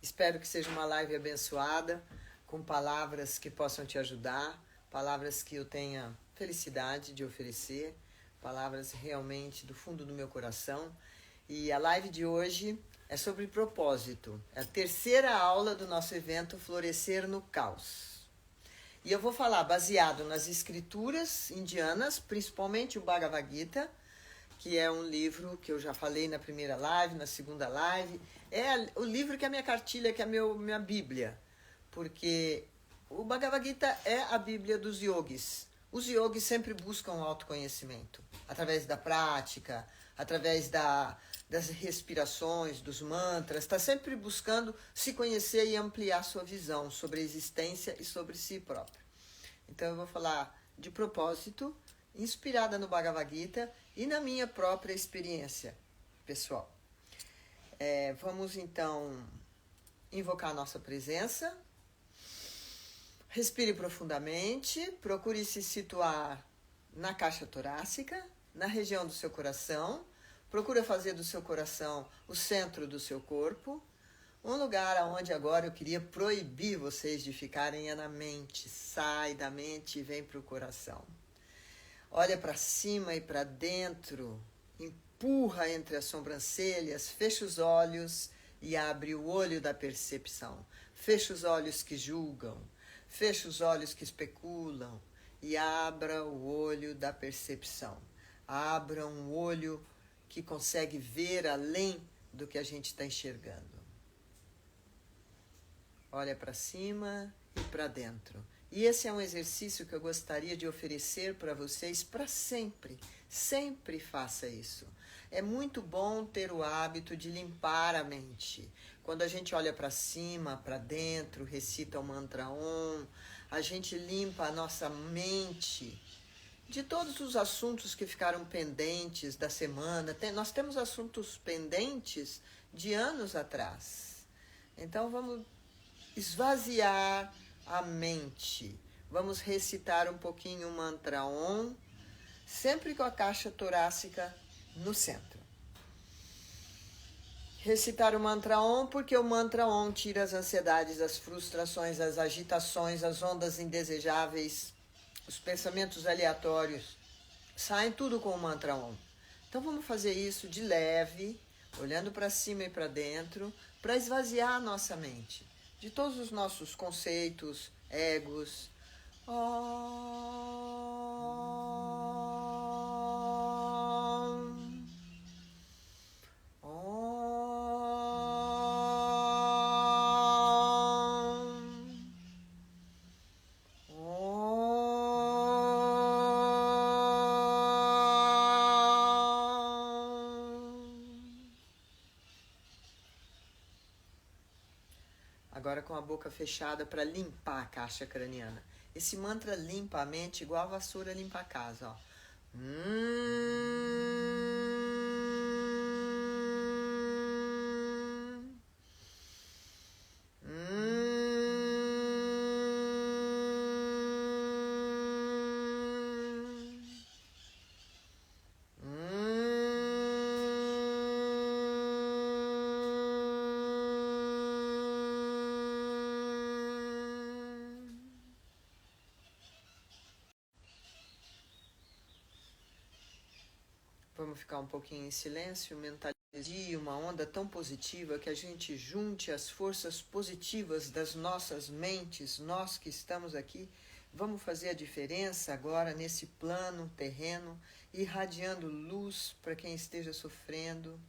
Espero que seja uma live abençoada, com palavras que possam te ajudar, palavras que eu tenha felicidade de oferecer, palavras realmente do fundo do meu coração. E a live de hoje é sobre propósito. É a terceira aula do nosso evento Florescer no Caos. E eu vou falar baseado nas escrituras indianas, principalmente o Bhagavad Gita, que é um livro que eu já falei na primeira live, na segunda live. É o livro que é a minha cartilha, que é a minha Bíblia. Porque o Bhagavad Gita é a Bíblia dos yogis. Os yogis sempre buscam o autoconhecimento, através da prática, através das respirações, dos mantras. Está sempre buscando se conhecer e ampliar sua visão sobre a existência e sobre si próprio. Então eu vou falar de propósito, inspirada no Bhagavad Gita e na minha própria experiência pessoal. Vamos então invocar a nossa presença. Respire profundamente, procure se situar na caixa torácica, na região do seu coração. Procure fazer do seu coração o centro do seu corpo. Um lugar onde agora eu queria proibir vocês de ficarem é na mente. Sai da mente e vem para o coração. Olha para cima e para dentro, empurra entre as sobrancelhas, fecha os olhos e abre o olho da percepção. Fecha os olhos que julgam, fecha os olhos que especulam e abra o olho da percepção. Abra um olho que consegue ver além do que a gente está enxergando. Olha para cima e para dentro. E esse é um exercício que eu gostaria de oferecer para vocês para sempre. Sempre faça isso. É muito bom ter o hábito de limpar a mente. Quando a gente olha para cima, para dentro, recita o mantra Om, a gente limpa a nossa mente de todos os assuntos que ficaram pendentes da semana. Nós temos assuntos pendentes de anos atrás. Então vamos esvaziar a mente. Vamos recitar um pouquinho o mantra Om, sempre com a caixa torácica no centro. Recitar o mantra Om porque o mantra Om tira as ansiedades, as frustrações, as agitações, as ondas indesejáveis, os pensamentos aleatórios. Saem tudo com o mantra Om. Então vamos fazer isso de leve, olhando para cima e para dentro, para esvaziar a nossa mente de todos os nossos conceitos, egos. Om. Agora com a boca fechada para limpar a caixa craniana. Esse mantra limpa a mente igual a vassoura limpa a casa, ó. Vamos ficar um pouquinho em silêncio, mentalizar uma onda tão positiva que a gente junte as forças positivas das nossas mentes, nós que estamos aqui, vamos fazer a diferença agora nesse plano terreno, irradiando luz para quem esteja sofrendo,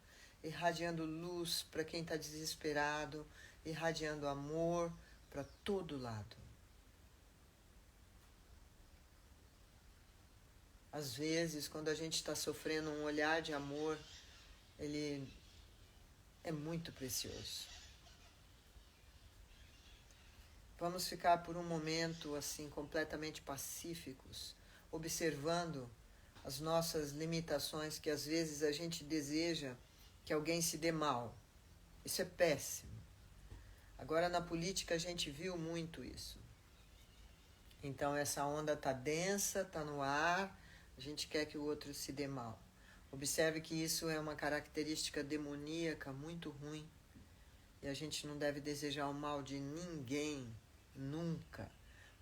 irradiando luz para quem está desesperado, irradiando amor para todo lado. Às vezes, quando a gente está sofrendo um olhar de amor, ele é muito precioso. Vamos ficar por um momento assim completamente pacíficos, observando as nossas limitações, que às vezes a gente deseja que alguém se dê mal. Isso é péssimo. Agora na política a gente viu muito isso. Então essa onda está densa, está no ar. A gente quer que o outro se dê mal. Observe que isso é uma característica demoníaca muito ruim. E a gente não deve desejar o mal de ninguém, nunca.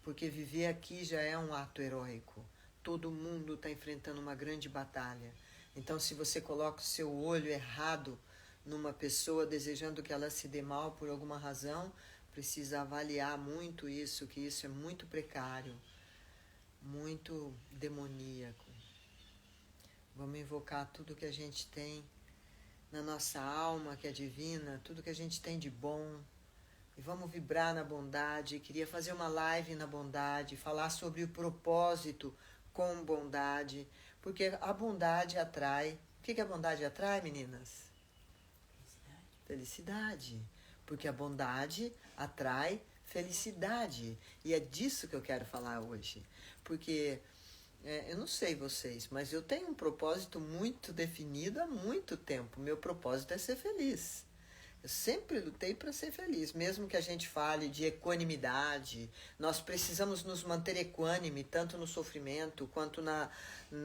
Porque viver aqui já é um ato heróico. Todo mundo está enfrentando uma grande batalha. Então, se você coloca o seu olho errado numa pessoa, desejando que ela se dê mal por alguma razão, precisa avaliar muito isso, que isso é muito precário, muito demoníaco. Vamos invocar tudo que a gente tem na nossa alma, que é divina, tudo que a gente tem de bom. E vamos vibrar na bondade. Queria fazer uma live na bondade, falar sobre o propósito com bondade, porque a bondade atrai. O que a bondade atrai, meninas? Felicidade. Porque a bondade atrai felicidade. E é disso que eu quero falar hoje. Porque eu não sei vocês, mas eu tenho um propósito muito definido há muito tempo. Meu propósito é ser feliz. Eu sempre lutei para ser feliz, mesmo que a gente fale de equanimidade. Nós precisamos nos manter equânime, tanto no sofrimento quanto na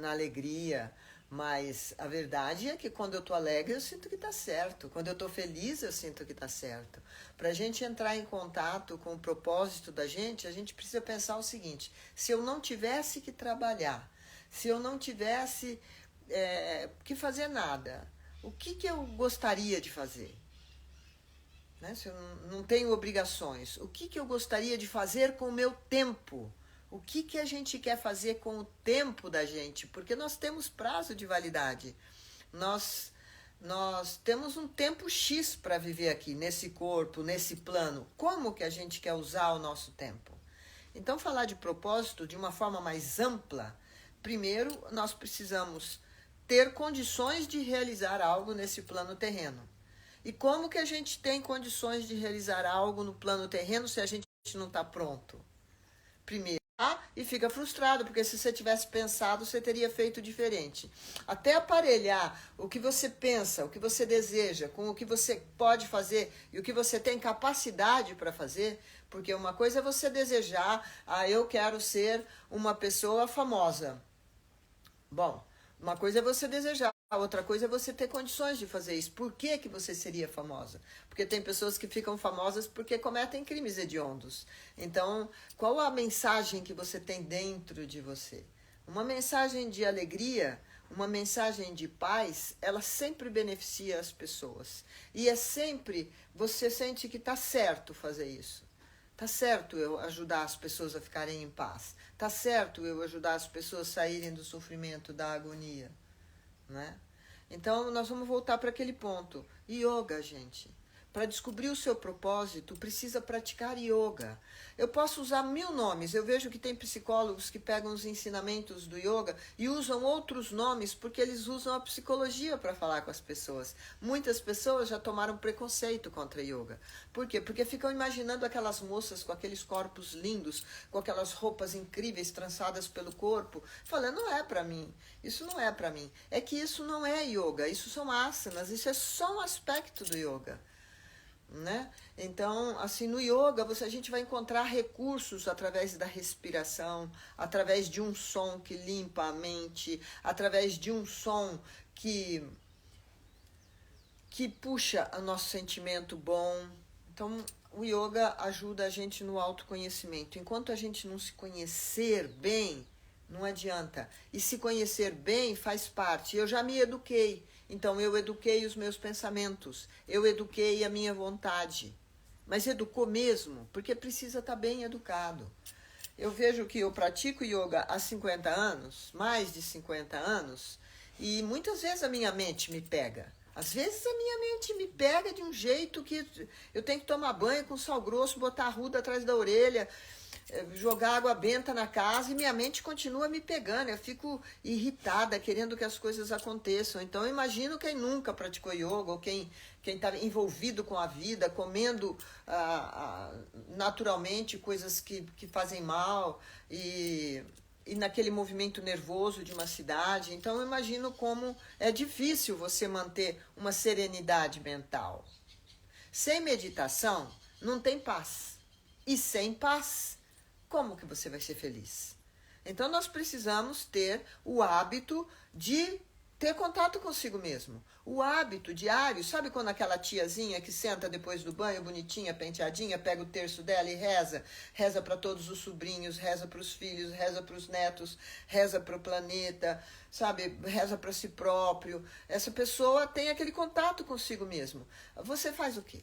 alegria. Mas a verdade é que quando eu estou alegre, eu sinto que está certo. Quando eu estou feliz, eu sinto que está certo. Para a gente entrar em contato com o propósito da gente, a gente precisa pensar o seguinte: se eu não tivesse que trabalhar, se eu não tivesse que fazer nada, o que eu gostaria de fazer? Né? Se eu não tenho obrigações, o que eu gostaria de fazer com o meu tempo? O que a gente quer fazer com o tempo da gente? Porque nós temos prazo de validade. Nós temos um tempo X para viver aqui, nesse corpo, nesse plano. Como que a gente quer usar o nosso tempo? Então, falar de propósito de uma forma mais ampla, primeiro nós precisamos ter condições de realizar algo nesse plano terreno. E como que a gente tem condições de realizar algo no plano terreno se a gente não está pronto? Primeiro, e fica frustrado, porque se você tivesse pensado, você teria feito diferente. Até aparelhar o que você pensa, o que você deseja, com o que você pode fazer e o que você tem capacidade para fazer, porque uma coisa é você desejar, eu quero ser uma pessoa famosa. Bom, uma coisa é você desejar, a outra coisa é você ter condições de fazer isso. Por que você seria famosa? Porque tem pessoas que ficam famosas porque cometem crimes hediondos. Então, qual a mensagem que você tem dentro de você? Uma mensagem de alegria, uma mensagem de paz, ela sempre beneficia as pessoas. E é sempre, você sente que está certo fazer isso. Tá certo eu ajudar as pessoas a ficarem em paz. Tá certo eu ajudar as pessoas a saírem do sofrimento, da agonia. Né? Então, nós vamos voltar para aquele ponto. Yoga, gente. Para descobrir o seu propósito, precisa praticar yoga. Eu posso usar 1000 nomes. Eu vejo que tem psicólogos que pegam os ensinamentos do yoga e usam outros nomes porque eles usam a psicologia para falar com as pessoas. Muitas pessoas já tomaram preconceito contra yoga. Por quê? Porque ficam imaginando aquelas moças com aqueles corpos lindos, com aquelas roupas incríveis trançadas pelo corpo, falando, não é para mim, isso não é para mim. É que isso não é yoga, isso são asanas, isso é só um aspecto do yoga. Né? Então, assim, no yoga a gente vai encontrar recursos através da respiração, através de um som que limpa a mente, através de um som que puxa o nosso sentimento bom. Então, o yoga ajuda a gente no autoconhecimento. Enquanto a gente não se conhecer bem, não adianta. E se conhecer bem faz parte. Eu já me eduquei. Então, eu eduquei os meus pensamentos, eu eduquei a minha vontade. Mas educou mesmo, porque precisa estar bem educado. Eu vejo que eu pratico yoga há 50 anos, mais de 50 anos, e muitas vezes a minha mente me pega. Às vezes a minha mente me pega de um jeito que eu tenho que tomar banho com sal grosso, botar a ruda atrás da orelha, jogar água benta na casa e minha mente continua me pegando. Eu fico irritada, querendo que as coisas aconteçam. Então eu imagino quem nunca praticou yoga ou quem está envolvido com a vida, comendo naturalmente coisas que fazem mal e naquele movimento nervoso de uma cidade. Então eu imagino como é difícil você manter uma serenidade mental. Sem meditação não tem paz. E sem paz, como que você vai ser feliz? Então, nós precisamos ter o hábito de ter contato consigo mesmo. O hábito diário, sabe quando aquela tiazinha que senta depois do banho, bonitinha, penteadinha, pega o terço dela e reza? Reza para todos os sobrinhos, reza para os filhos, reza para os netos, reza para o planeta, sabe? Reza para si próprio. Essa pessoa tem aquele contato consigo mesmo. Você faz o quê?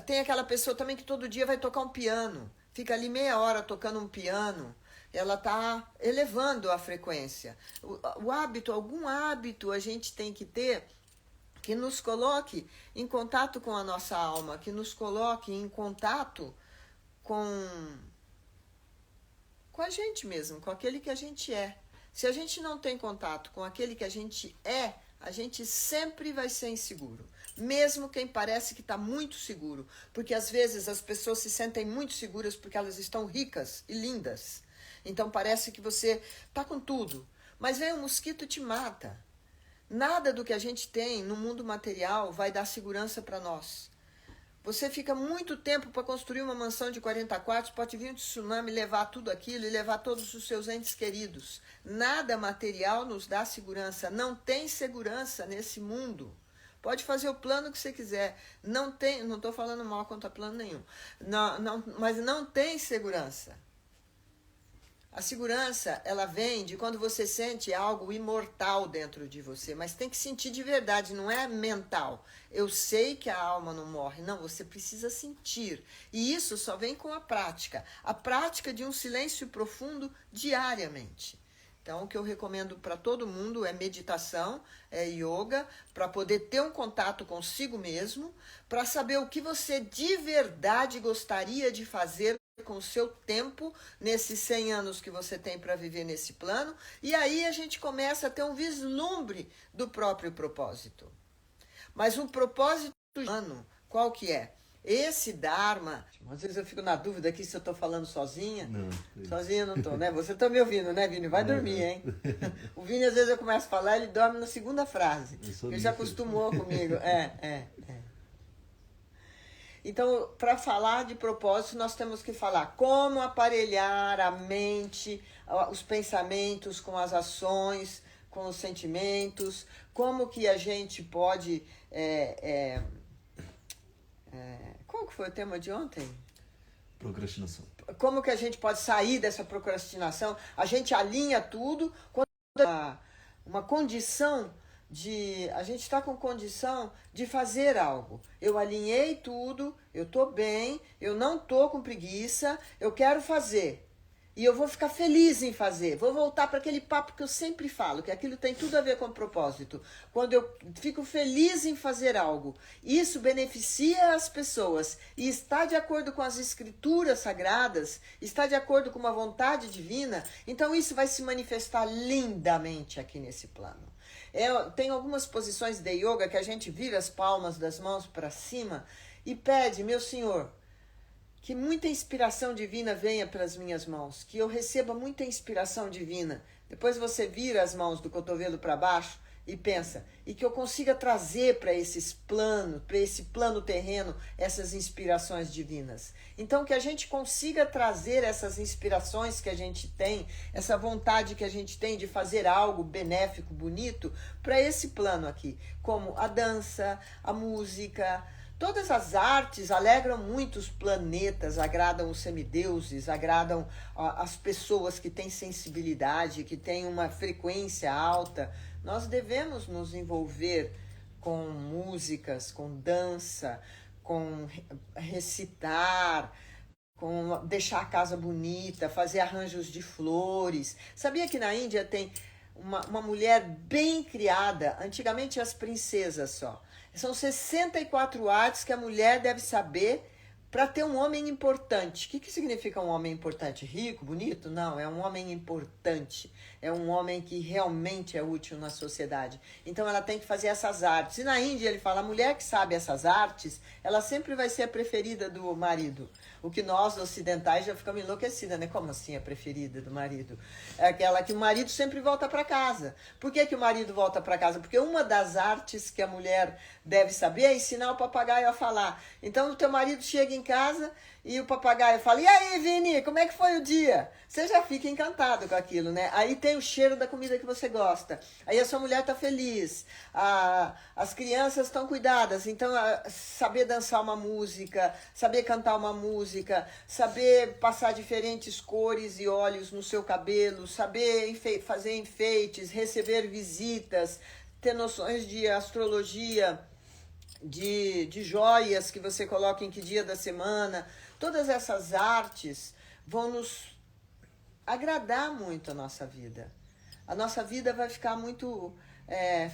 Tem aquela pessoa também que todo dia vai tocar um piano, fica ali meia hora tocando um piano. Ela está elevando a frequência. O hábito, algum hábito a gente tem que ter que nos coloque em contato com a nossa alma, que nos coloque em contato com a gente mesmo, com aquele que a gente é. Se a gente não tem contato com aquele que a gente é, a gente sempre vai ser inseguro. Mesmo quem parece que está muito seguro. Porque às vezes as pessoas se sentem muito seguras porque elas estão ricas e lindas. Então parece que você está com tudo, mas vem um mosquito e te mata. Nada do que a gente tem no mundo material vai dar segurança para nós. Você fica muito tempo para construir uma mansão de 40 quartos, pode vir um tsunami, levar tudo aquilo e levar todos os seus entes queridos. Nada material nos dá segurança, não tem segurança nesse mundo. Pode fazer o plano que você quiser, não estou falando mal contra plano nenhum, mas não tem segurança. A segurança, ela vem de quando você sente algo imortal dentro de você, mas tem que sentir de verdade, não é mental. Eu sei que a alma não morre, não, você precisa sentir. E isso só vem com a prática de um silêncio profundo diariamente. Então, o que eu recomendo para todo mundo é meditação, é yoga, para poder ter um contato consigo mesmo, para saber o que você de verdade gostaria de fazer com o seu tempo, nesses 100 anos que você tem para viver nesse plano, e aí a gente começa a ter um vislumbre do próprio propósito. Mas um propósito humano, qual que é? Esse Dharma, às vezes eu fico na dúvida aqui se eu estou falando sozinha. Não. Sozinha eu não estou, né? Você está me ouvindo, né, Vini? Vai dormir, hein? O Vini, às vezes eu começo a falar, ele dorme na segunda frase. Ele já acostumou comigo. É. Então, para falar de propósito, nós temos que falar como aparelhar a mente, os pensamentos com as ações, com os sentimentos, como que a gente pode... qual que foi o tema de ontem? Procrastinação. Como que a gente pode sair dessa procrastinação? A gente alinha tudo, quando uma condição... a gente está com condição de fazer algo. Eu alinhei tudo, eu estou bem, eu não estou com preguiça, eu quero fazer. E eu vou ficar feliz em fazer. Vou voltar para aquele papo que eu sempre falo, que aquilo tem tudo a ver com propósito. Quando eu fico feliz em fazer algo, isso beneficia as pessoas e está de acordo com as escrituras sagradas, está de acordo com uma vontade divina, então isso vai se manifestar lindamente aqui nesse plano. Tem algumas posições de yoga que a gente vira as palmas das mãos para cima e pede, meu Senhor, que muita inspiração divina venha pelas minhas mãos, que eu receba muita inspiração divina. Depois você vira as mãos do cotovelo para baixo e pensa, e que eu consiga trazer para esse plano terreno, essas inspirações divinas. Então, que a gente consiga trazer essas inspirações que a gente tem, essa vontade que a gente tem de fazer algo benéfico, bonito, para esse plano aqui, como a dança, a música. Todas as artes alegram muito os planetas, agradam os semideuses, agradam as pessoas que têm sensibilidade, que têm uma frequência alta. Nós devemos nos envolver com músicas, com dança, com recitar, com deixar a casa bonita, fazer arranjos de flores. Sabia que na Índia tem uma mulher bem criada, antigamente as princesas só. São 64 artes que a mulher deve saber para ter um homem importante. O que significa um homem importante? Rico, bonito? Não, é um homem importante. É um homem que realmente é útil na sociedade. Então ela tem que fazer essas artes. E na Índia ele fala, a mulher que sabe essas artes, ela sempre vai ser a preferida do marido. O que nós ocidentais já ficamos enlouquecidas, né? Como assim a preferida do marido? É aquela que o marido sempre volta para casa. Por que o marido volta para casa? Porque uma das artes que a mulher deve saber é ensinar o papagaio a falar. Então o teu marido chega em casa e o papagaio fala: "E aí, Vini, como é que foi o dia?" Você já fica encantado com aquilo, né? Aí tem o cheiro da comida que você gosta. Aí a sua mulher está feliz. As crianças estão cuidadas. Então, saber dançar uma música, saber cantar uma música, saber passar diferentes cores e óleos no seu cabelo, saber fazer enfeites, receber visitas, ter noções de astrologia, de joias que você coloca em que dia da semana. Todas essas artes vão nos agradar muito a nossa vida. A nossa vida vai ficar muito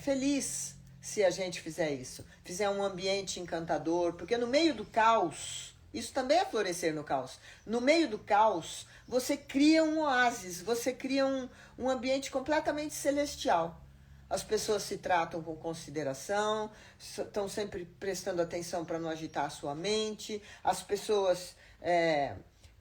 feliz se a gente fizer isso. Fizer um ambiente encantador, porque no meio do caos, isso também é florescer no caos. No meio do caos, você cria um oásis, você cria um ambiente completamente celestial. As pessoas se tratam com consideração, estão sempre prestando atenção para não agitar a sua mente. As pessoas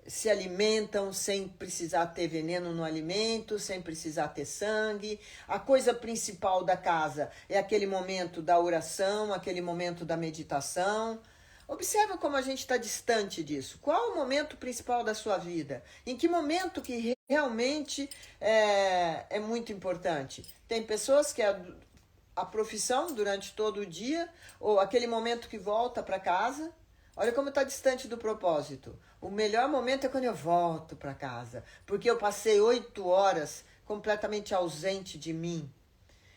se alimentam sem precisar ter veneno no alimento, sem precisar ter sangue. A coisa principal da casa é aquele momento da oração, aquele momento da meditação. Observa como a gente está distante disso. Qual é o momento principal da sua vida? Em que momento que realmente é muito importante? Tem pessoas que a profissão durante todo o dia, ou aquele momento que volta para casa. Olha como está distante do propósito. O melhor momento é quando eu volto para casa, porque eu passei 8 horas completamente ausente de mim.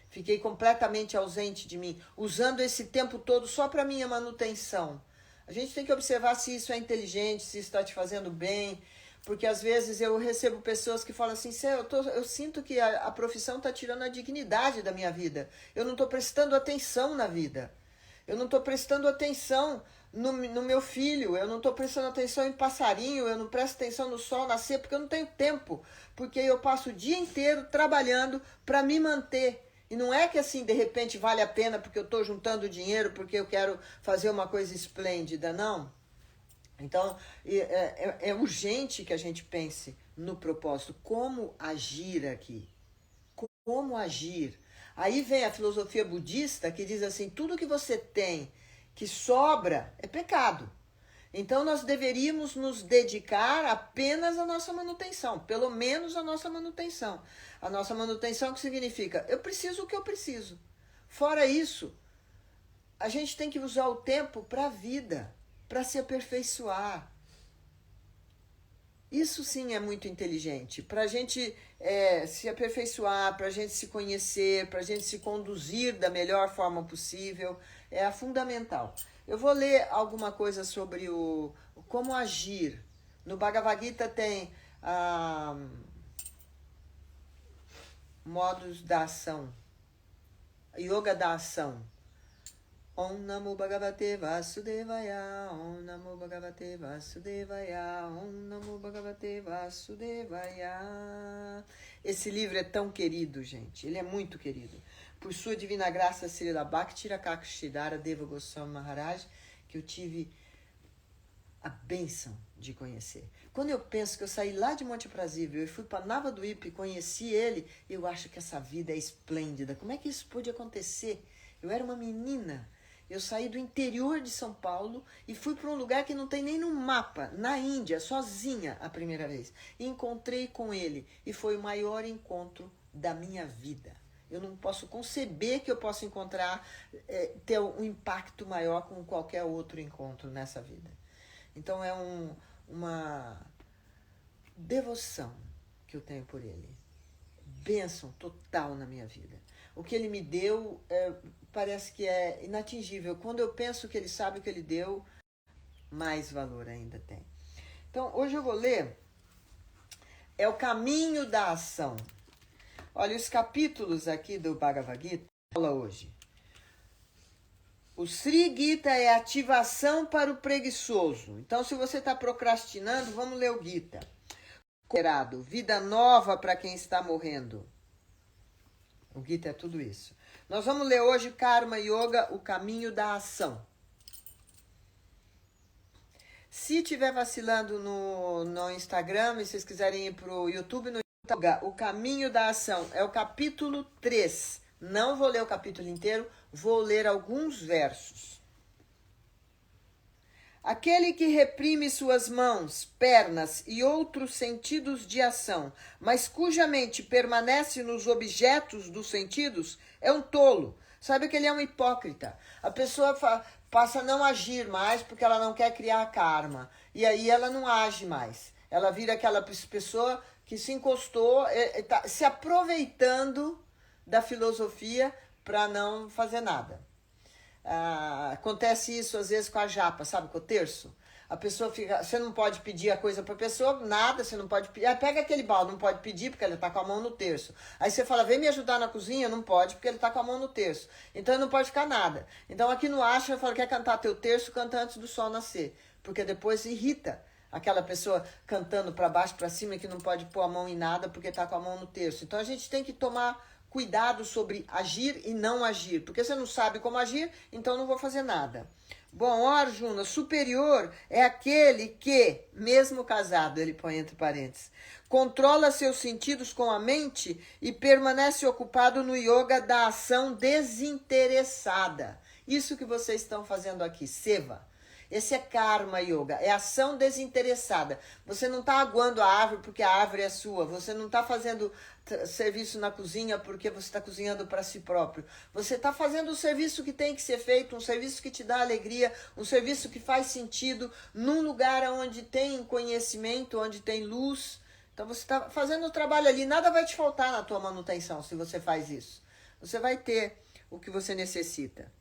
Fiquei completamente ausente de mim, usando esse tempo todo só para minha manutenção. A gente tem que observar se isso é inteligente, se isso está te fazendo bem, porque às vezes eu recebo pessoas que falam assim: eu sinto que a profissão está tirando a dignidade da minha vida. Eu não estou prestando atenção na vida. Eu não estou prestando atenção no meu filho, eu não estou prestando atenção em passarinho, eu não presto atenção no sol nascer, porque eu não tenho tempo, porque eu passo o dia inteiro trabalhando para me manter. E não é que assim, de repente, vale a pena porque eu estou juntando dinheiro, porque eu quero fazer uma coisa esplêndida, não. Então, é urgente que a gente pense no propósito, como agir aqui, como agir. Aí vem a filosofia budista que diz assim: tudo que você tem que sobra é pecado. Então nós deveríamos nos dedicar apenas à nossa manutenção, pelo menos à nossa manutenção. A nossa manutenção que significa: eu preciso o que eu preciso. Fora isso, a gente tem que usar o tempo para a vida, para se aperfeiçoar. Isso sim é muito inteligente, para a gente se aperfeiçoar, para a gente se conhecer, para a gente se conduzir da melhor forma possível, é a fundamental. Eu vou ler alguma coisa sobre como agir. No Bhagavad Gita tem modos da ação, yoga da ação. Om Namo Bhagavate Vasudevaya, Om Namo Bhagavate Vasudevaya, Om Namo Bhagavate Vasudevaya. Esse livro é tão querido, gente. Ele é muito querido. Por sua divina graça, Srila Bhakti-Rakshidhara Deva Goswami Maharaj, que eu tive a bênção de conhecer. Quando eu penso que eu saí lá de Monte Aprazível e fui para Navadvipa e conheci ele, eu acho que essa vida é esplêndida. Como é que isso pôde acontecer? Eu era uma menina. Eu saí do interior de São Paulo e fui para um lugar que não tem nem no mapa, na Índia, sozinha a primeira vez. E encontrei com ele e foi o maior encontro da minha vida. Eu não posso conceber que eu possa encontrar, ter um impacto maior com qualquer outro encontro nessa vida. Então é uma devoção que eu tenho por ele. Bênção total na minha vida. O que ele me deu parece que é inatingível. Quando eu penso que ele sabe o que ele deu, mais valor ainda tem. Então, hoje eu vou ler o caminho da ação. Olha, os capítulos aqui do Bhagavad Gita, fala hoje. O Sri Gita é ativação para o preguiçoso. Então, se você está procrastinando, vamos ler o Gita. Vida nova para quem está morrendo. O Gita é tudo isso. Nós vamos ler hoje Karma Yoga, o caminho da ação. Se estiver vacilando no Instagram, e vocês quiserem ir para o YouTube, o caminho da ação é o capítulo 3, Não vou ler o capítulo inteiro, vou ler alguns versos. Aquele que reprime suas mãos, pernas e outros sentidos de ação, mas cuja mente permanece nos objetos dos sentidos, é um tolo. Sabe que ele é um hipócrita. A pessoa passa a não agir mais porque ela não quer criar karma. E aí ela não age mais. Ela vira aquela pessoa que se encostou, tá se aproveitando da filosofia para não fazer nada. Acontece isso às vezes com a japa, sabe, com o terço. A pessoa fica, você não pode pedir a coisa para a pessoa, nada, você não pode pedir. Pega aquele balde, não pode pedir porque ele está com a mão no terço. Aí você fala, vem me ajudar na cozinha, não pode porque ele está com a mão no terço. Então não pode ficar nada. Então aqui no Ashram eu falo, quer cantar teu terço, canta antes do sol nascer, porque depois irrita aquela pessoa cantando para baixo, para cima, que não pode pôr a mão em nada porque está com a mão no terço. Então a gente tem que tomar cuidado sobre agir e não agir, porque você não sabe como agir, então não vou fazer nada. Bom, Arjuna, superior é aquele que, mesmo casado, ele põe entre parênteses, controla seus sentidos com a mente e permanece ocupado no yoga da ação desinteressada. Isso que vocês estão fazendo aqui, seva. Esse é karma yoga, é ação desinteressada. Você não está aguando a árvore porque a árvore é sua. Você não está fazendo serviço na cozinha porque você está cozinhando para si próprio. Você está fazendo o serviço que tem que ser feito, um serviço que te dá alegria, um serviço que faz sentido, num lugar onde tem conhecimento, onde tem luz. Então você está fazendo o trabalho ali, nada vai te faltar na tua manutenção se você faz isso. Você vai ter o que você necessita.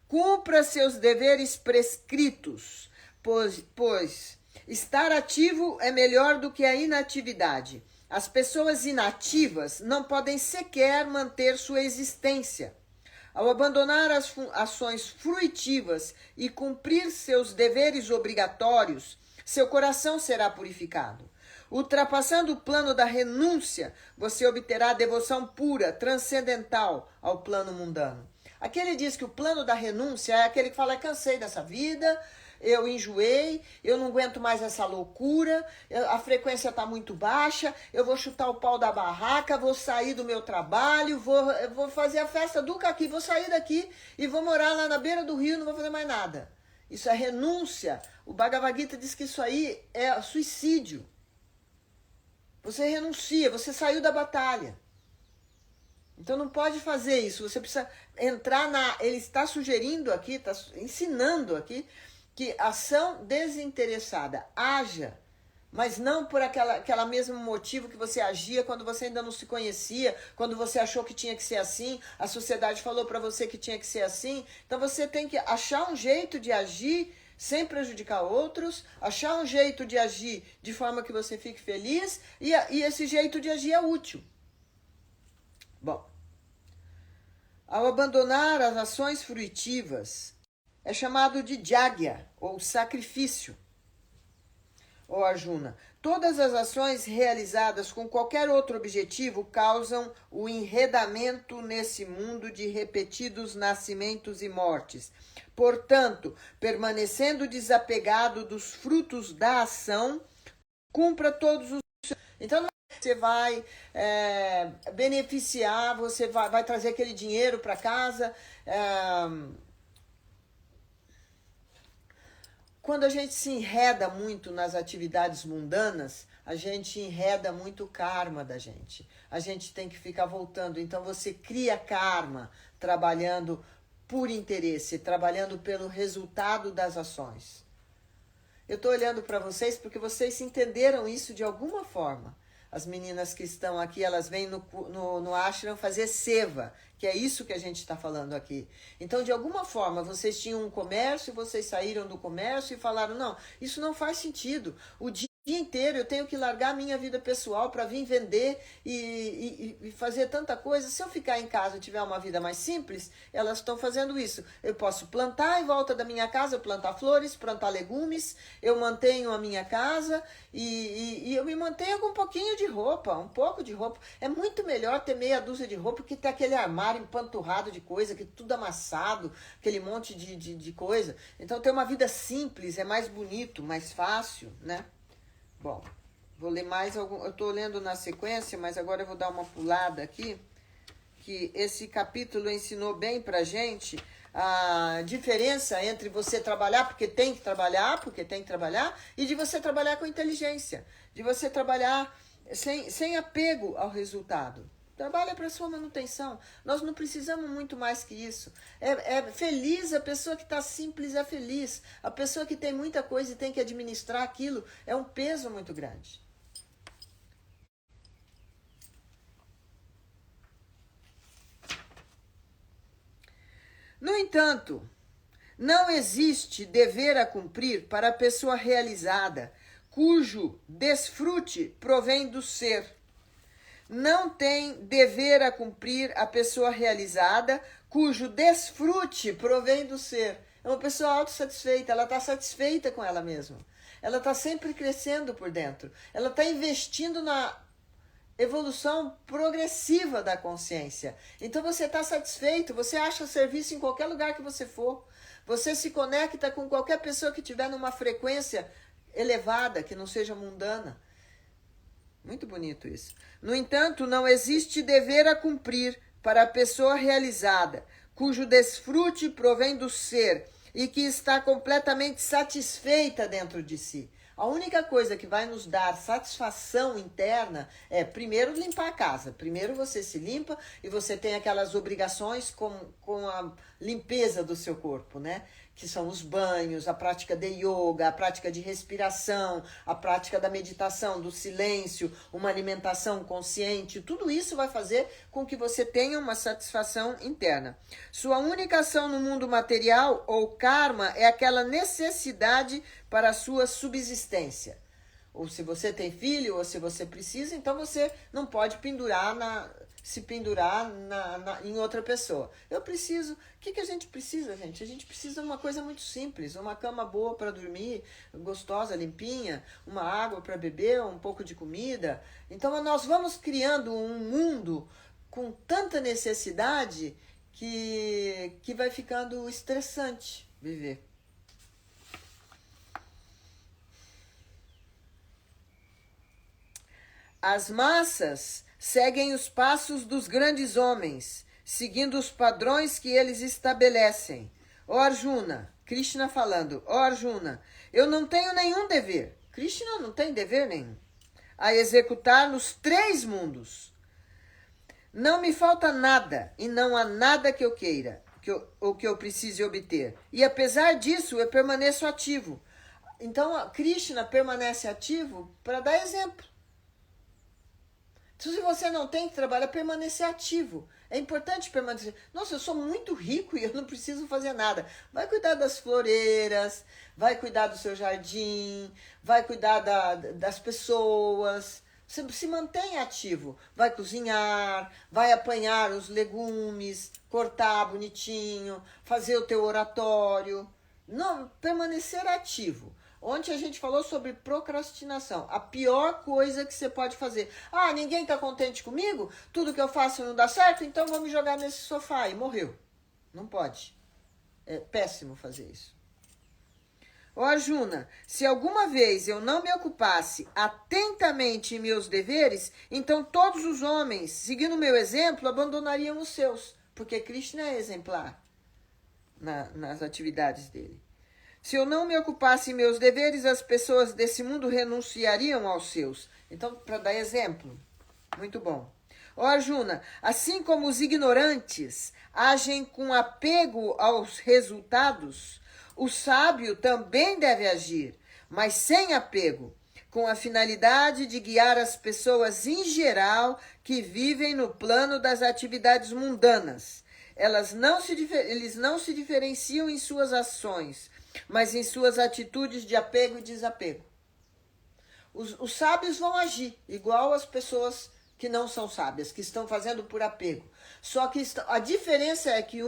Cumpra seus deveres prescritos, pois estar ativo é melhor do que a inatividade. As pessoas inativas não podem sequer manter sua existência. Ao abandonar as ações fruitivas e cumprir seus deveres obrigatórios, seu coração será purificado. Ultrapassando o plano da renúncia, você obterá devoção pura, transcendental ao plano mundano. Aqui ele diz que o plano da renúncia é aquele que fala, cansei dessa vida, eu enjoei, eu não aguento mais essa loucura, a frequência está muito baixa, eu vou chutar o pau da barraca, vou sair do meu trabalho, vou fazer a festa do caqui, vou sair daqui e vou morar lá na beira do rio, não vou fazer mais nada. Isso é renúncia. O Bhagavad Gita diz que isso aí é suicídio. Você renuncia, você saiu da batalha. Então não pode fazer isso, você precisa entrar ele está sugerindo aqui, está ensinando aqui, que ação desinteressada, haja, mas não por aquela mesmo motivo que você agia quando você ainda não se conhecia, quando você achou que tinha que ser assim, a sociedade falou para você que tinha que ser assim, então você tem que achar um jeito de agir sem prejudicar outros, achar um jeito de agir de forma que você fique feliz e esse jeito de agir é útil. Bom, ao abandonar as ações fruitivas, é chamado de jagya, ou sacrifício. Ó Arjuna, todas as ações realizadas com qualquer outro objetivo causam o enredamento nesse mundo de repetidos nascimentos e mortes. Portanto, permanecendo desapegado dos frutos da ação, cumpra todos os... Então, você vai beneficiar, você vai trazer aquele dinheiro para casa. Quando a gente se enreda muito nas atividades mundanas, a gente enreda muito o karma da gente. A gente tem que ficar voltando. Então você cria karma trabalhando por interesse, trabalhando pelo resultado das ações. Eu estou olhando para vocês porque vocês entenderam isso de alguma forma. As meninas que estão aqui, elas vêm no ashram fazer seva, que é isso que a gente está falando aqui. Então, de alguma forma, vocês tinham um comércio, vocês saíram do comércio e falaram, não, isso não faz sentido. O dia inteiro eu tenho que largar a minha vida pessoal para vir vender e fazer tanta coisa. Se eu ficar em casa e tiver uma vida mais simples, elas estão fazendo isso. Eu posso plantar em volta da minha casa, plantar flores, plantar legumes, eu mantenho a minha casa e eu me mantenho com um pouquinho de roupa, um pouco de roupa. É muito melhor ter meia dúzia de roupa que ter aquele armário empanturrado de coisa, que tudo amassado, aquele monte de coisa. Então ter uma vida simples é mais bonito, mais fácil, né? Bom, vou ler mais algum. Eu estou lendo na sequência, mas agora eu vou dar uma pulada aqui, que esse capítulo ensinou bem pra gente a diferença entre você trabalhar porque tem que trabalhar, e de você trabalhar com inteligência, de você trabalhar sem apego ao resultado. Trabalha para sua manutenção. Nós não precisamos muito mais que isso. É feliz a pessoa que está simples, é feliz. A pessoa que tem muita coisa e tem que administrar aquilo é um peso muito grande. No entanto, não existe dever a cumprir para a pessoa realizada, cujo desfrute provém do ser. Não tem dever a cumprir a pessoa realizada, cujo desfrute provém do ser. É uma pessoa autossatisfeita, ela está satisfeita com ela mesma. Ela está sempre crescendo por dentro. Ela está investindo na evolução progressiva da consciência. Então você está satisfeito, você acha serviço em qualquer lugar que você for. Você se conecta com qualquer pessoa que estiver numa frequência elevada, que não seja mundana. Muito bonito isso. No entanto, não existe dever a cumprir para a pessoa realizada, cujo desfrute provém do ser e que está completamente satisfeita dentro de si. A única coisa que vai nos dar satisfação interna é, primeiro, limpar a casa. Primeiro você se limpa e você tem aquelas obrigações com a limpeza do seu corpo, né? Que são os banhos, a prática de yoga, a prática de respiração, a prática da meditação, do silêncio, uma alimentação consciente. Tudo isso vai fazer com que você tenha uma satisfação interna. Sua única ação no mundo material, ou karma, é aquela necessidade para a sua subsistência. Ou se você tem filho, ou se você precisa, então você não pode se pendurar em outra pessoa. Eu preciso. O que a gente precisa, gente? A gente precisa de uma coisa muito simples. Uma cama boa para dormir, gostosa, limpinha, uma água para beber, um pouco de comida. Então nós vamos criando um mundo com tanta necessidade que vai ficando estressante viver. As massas seguem os passos dos grandes homens, seguindo os padrões que eles estabelecem. Ó Arjuna, Krishna falando, ó Arjuna, eu não tenho nenhum dever, Krishna não tem dever nenhum, a executar nos 3 mundos. Não me falta nada e não há nada que eu queira, ou que eu precise obter. E apesar disso, eu permaneço ativo. Então, Krishna permanece ativo para dar exemplo. Então, se você não tem que trabalhar, permanecer ativo. É importante permanecer. Nossa, eu sou muito rico e eu não preciso fazer nada. Vai cuidar das floreiras, vai cuidar do seu jardim, vai cuidar das pessoas. Você se mantém ativo. Vai cozinhar, vai apanhar os legumes, cortar bonitinho, fazer o teu oratório. Não, permanecer ativo. Ontem a gente falou sobre procrastinação. A pior coisa que você pode fazer. Ah, ninguém está contente comigo? Tudo que eu faço não dá certo? Então vou me jogar nesse sofá. E morreu. Não pode. É péssimo fazer isso. Ó Arjuna, se alguma vez eu não me ocupasse atentamente em meus deveres, então todos os homens, seguindo o meu exemplo, abandonariam os seus. Porque Krishna é exemplar nas atividades dele. Se eu não me ocupasse em meus deveres, as pessoas desse mundo renunciariam aos seus. Então, para dar exemplo, muito bom. Ó Arjuna, assim como os ignorantes agem com apego aos resultados, o sábio também deve agir, mas sem apego, com a finalidade de guiar as pessoas em geral que vivem no plano das atividades mundanas. Eles não se diferenciam em suas ações, mas em suas atitudes de apego e desapego. Os sábios vão agir igual as pessoas que não são sábias, que estão fazendo por apego. Só que a diferença é que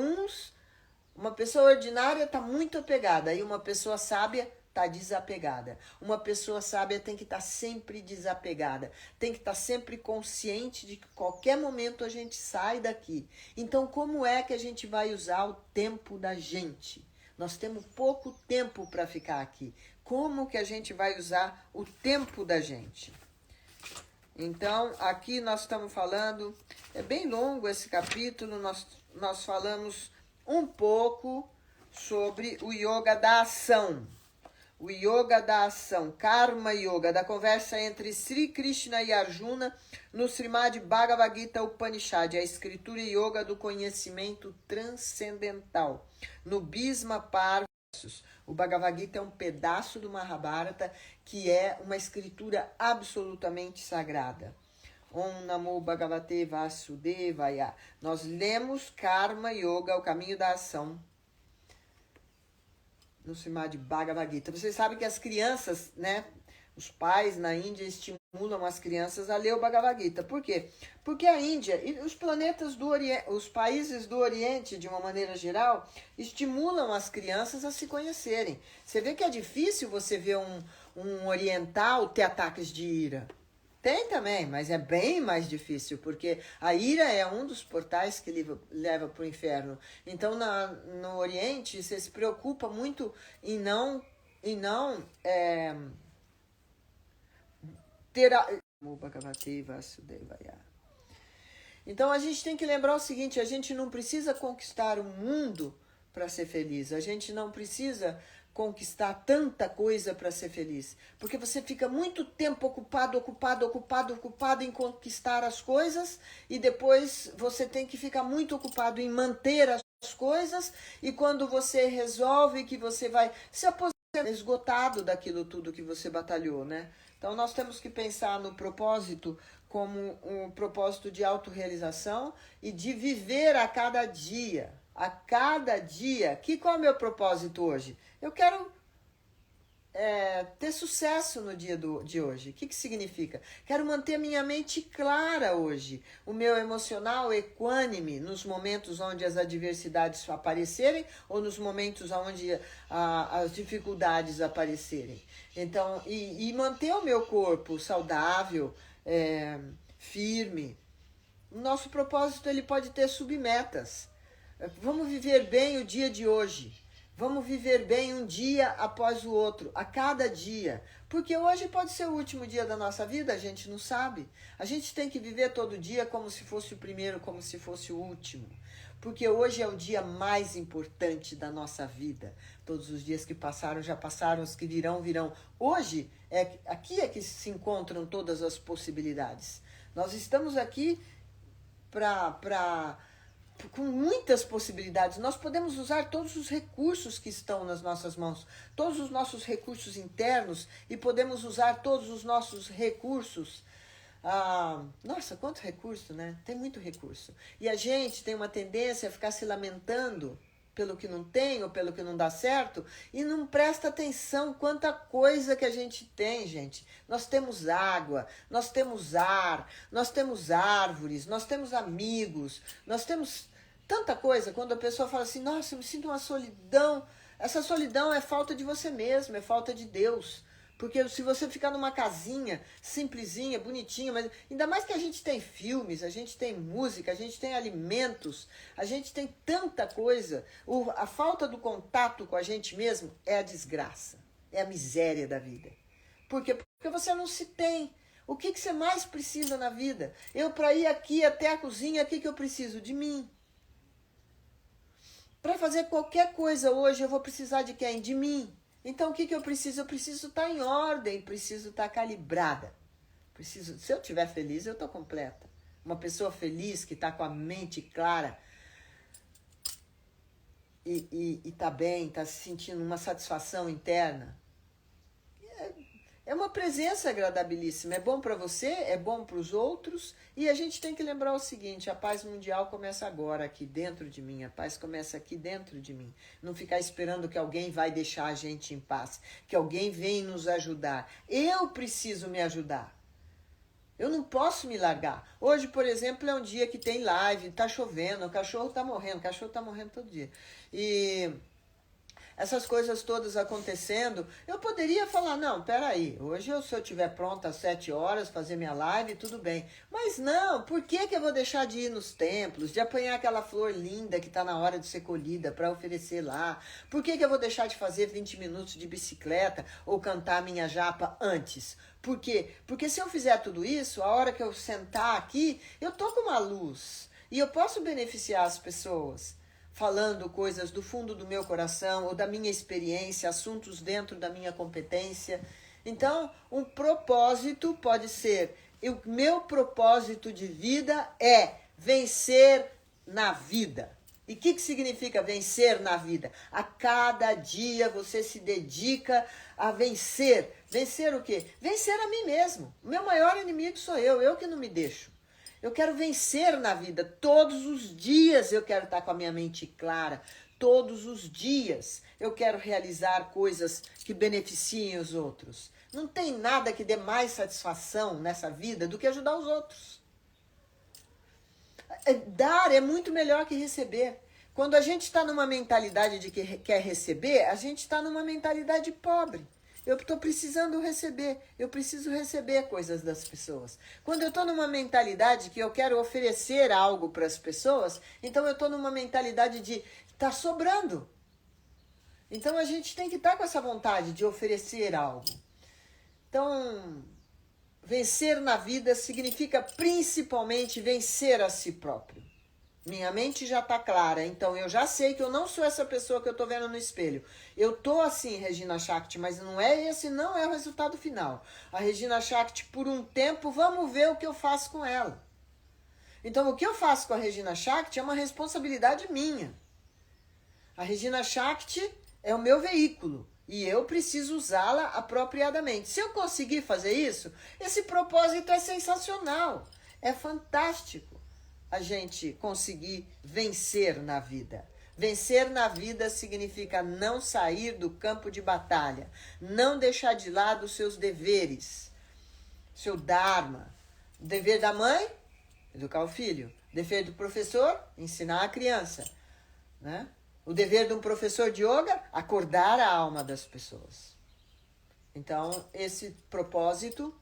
uma pessoa ordinária está muito apegada e uma pessoa sábia está desapegada. Uma pessoa sábia tem que estar sempre desapegada, tem que estar sempre consciente de que qualquer momento a gente sai daqui. Então, como é que a gente vai usar o tempo da gente? Nós temos pouco tempo para ficar aqui. Como que a gente vai usar o tempo da gente? Então, aqui nós estamos falando, é bem longo esse capítulo, nós falamos um pouco sobre o yoga da ação. O yoga da ação, Karma Yoga, da conversa entre Sri Krishna e Arjuna no Srimad Bhagavad Gita Upanishad, a escritura yoga do conhecimento transcendental. No Bhisma Parva, o Bhagavad Gita é um pedaço do Mahabharata que é uma escritura absolutamente sagrada. Om Namo Bhagavate Vasudevaya. Nós lemos Karma Yoga, o caminho da ação, no Srimad Bhagavad Gita. Vocês sabem que as crianças, né, os pais na Índia estimulam as crianças a ler o Bhagavad Gita. Por quê? Porque a Índia e os planetas do Oriente, os países do Oriente, de uma maneira geral, estimulam as crianças a se conhecerem. Você vê que é difícil você ver um oriental ter ataques de ira. Tem também, mas é bem mais difícil, porque a ira é um dos portais que leva para o inferno. Então, no Oriente, você se preocupa muito em não ter a... Então, a gente tem que lembrar o seguinte, a gente não precisa conquistar o mundo para ser feliz. A gente não precisa conquistar tanta coisa para ser feliz. Porque você fica muito tempo ocupado em conquistar as coisas e depois você tem que ficar muito ocupado em manter as coisas e quando você resolve que você vai se aposentar esgotado daquilo tudo que você batalhou, né? Então nós temos que pensar no propósito como um propósito de autorrealização e de viver a cada dia. A cada dia. Qual é o meu propósito hoje? Eu quero ter sucesso no dia de hoje. O que significa? Quero manter minha mente clara hoje. O meu emocional equânime nos momentos onde as adversidades aparecerem ou nos momentos onde as dificuldades aparecerem. Então, e manter o meu corpo saudável, firme. O nosso propósito ele pode ter submetas. Vamos viver bem o dia de hoje. Vamos viver bem um dia após o outro, a cada dia. Porque hoje pode ser o último dia da nossa vida, a gente não sabe. A gente tem que viver todo dia como se fosse o primeiro, como se fosse o último. Porque hoje é o dia mais importante da nossa vida. Todos os dias que passaram, já passaram, os que virão, virão. Hoje, aqui é que se encontram todas as possibilidades. Nós estamos aqui com muitas possibilidades. Nós podemos usar todos os recursos que estão nas nossas mãos, todos os nossos recursos internos e podemos usar todos os nossos recursos. Nossa, quanto recurso, né? Tem muito recurso. E a gente tem uma tendência a ficar se lamentando pelo que não tem ou pelo que não dá certo e não presta atenção quanta coisa que a gente tem, gente. Nós temos água, nós temos ar, nós temos árvores, nós temos amigos, nós temos tanta coisa. Quando a pessoa fala assim, nossa, eu me sinto uma solidão, essa solidão é falta de você mesmo, é falta de Deus. Porque se você ficar numa casinha simplesinha, bonitinha, mas ainda mais que a gente tem filmes, a gente tem música, a gente tem alimentos, a gente tem tanta coisa. A falta do contato com a gente mesmo é a desgraça, é a miséria da vida. Por quê? Porque você não se tem. O que você mais precisa na vida? Eu, para ir aqui até a cozinha, o que eu preciso? De mim. Para fazer qualquer coisa hoje, eu vou precisar de quem? De mim. Então, o que eu preciso? Eu preciso estar em ordem, preciso estar calibrada. Se eu estiver feliz, eu estou completa. Uma pessoa feliz, que está com a mente clara e está bem, está se sentindo uma satisfação interna, é uma presença agradabilíssima. É bom para você, é bom para os outros. E a gente tem que lembrar o seguinte, a paz mundial começa agora, aqui dentro de mim. A paz começa aqui dentro de mim. Não ficar esperando que alguém vai deixar a gente em paz, que alguém vem nos ajudar. Eu preciso me ajudar. Eu não posso me largar. Hoje, por exemplo, é um dia que tem live, tá chovendo, o cachorro tá morrendo todo dia. E essas coisas todas acontecendo, eu poderia falar, não, peraí, hoje se eu estiver pronta às 7 horas, fazer minha live, tudo bem. Mas não, por que eu vou deixar de ir nos templos, de apanhar aquela flor linda que está na hora de ser colhida para oferecer lá? Por que eu vou deixar de fazer 20 minutos de bicicleta ou cantar minha japa antes? Por quê? Porque se eu fizer tudo isso, a hora que eu sentar aqui, eu tô com uma luz e eu posso beneficiar as pessoas, falando coisas do fundo do meu coração ou da minha experiência, assuntos dentro da minha competência. Então, um propósito pode ser, o meu propósito de vida é vencer na vida. E o que significa vencer na vida? A cada dia você se dedica a vencer. Vencer o quê? Vencer a mim mesmo. O meu maior inimigo sou eu que não me deixo. Eu quero vencer na vida. Todos os dias eu quero estar com a minha mente clara. Todos os dias eu quero realizar coisas que beneficiem os outros. Não tem nada que dê mais satisfação nessa vida do que ajudar os outros. Dar é muito melhor que receber. Quando a gente está numa mentalidade de que quer receber, a gente está numa mentalidade pobre. Eu estou precisando receber, eu preciso receber coisas das pessoas. Quando eu estou numa mentalidade que eu quero oferecer algo para as pessoas, então eu estou numa mentalidade de tá sobrando. Então a gente tem que estar com essa vontade de oferecer algo. Então, vencer na vida significa principalmente vencer a si próprio. Minha mente já está clara, então eu já sei que eu não sou essa pessoa que eu estou vendo no espelho. Eu estou assim, Regina Shakti, mas não é o resultado final. A Regina Shakti, por um tempo, vamos ver o que eu faço com ela. Então, o que eu faço com a Regina Shakti é uma responsabilidade minha. A Regina Shakti é o meu veículo. E eu preciso usá-la apropriadamente. Se eu conseguir fazer isso, esse propósito é sensacional. É fantástico a gente conseguir vencer na vida. Vencer na vida significa não sair do campo de batalha. Não deixar de lado os seus deveres. Seu dharma. O dever da mãe, educar o filho. O dever do professor, ensinar a criança. Né? O dever de um professor de yoga, acordar a alma das pessoas. Então, esse propósito,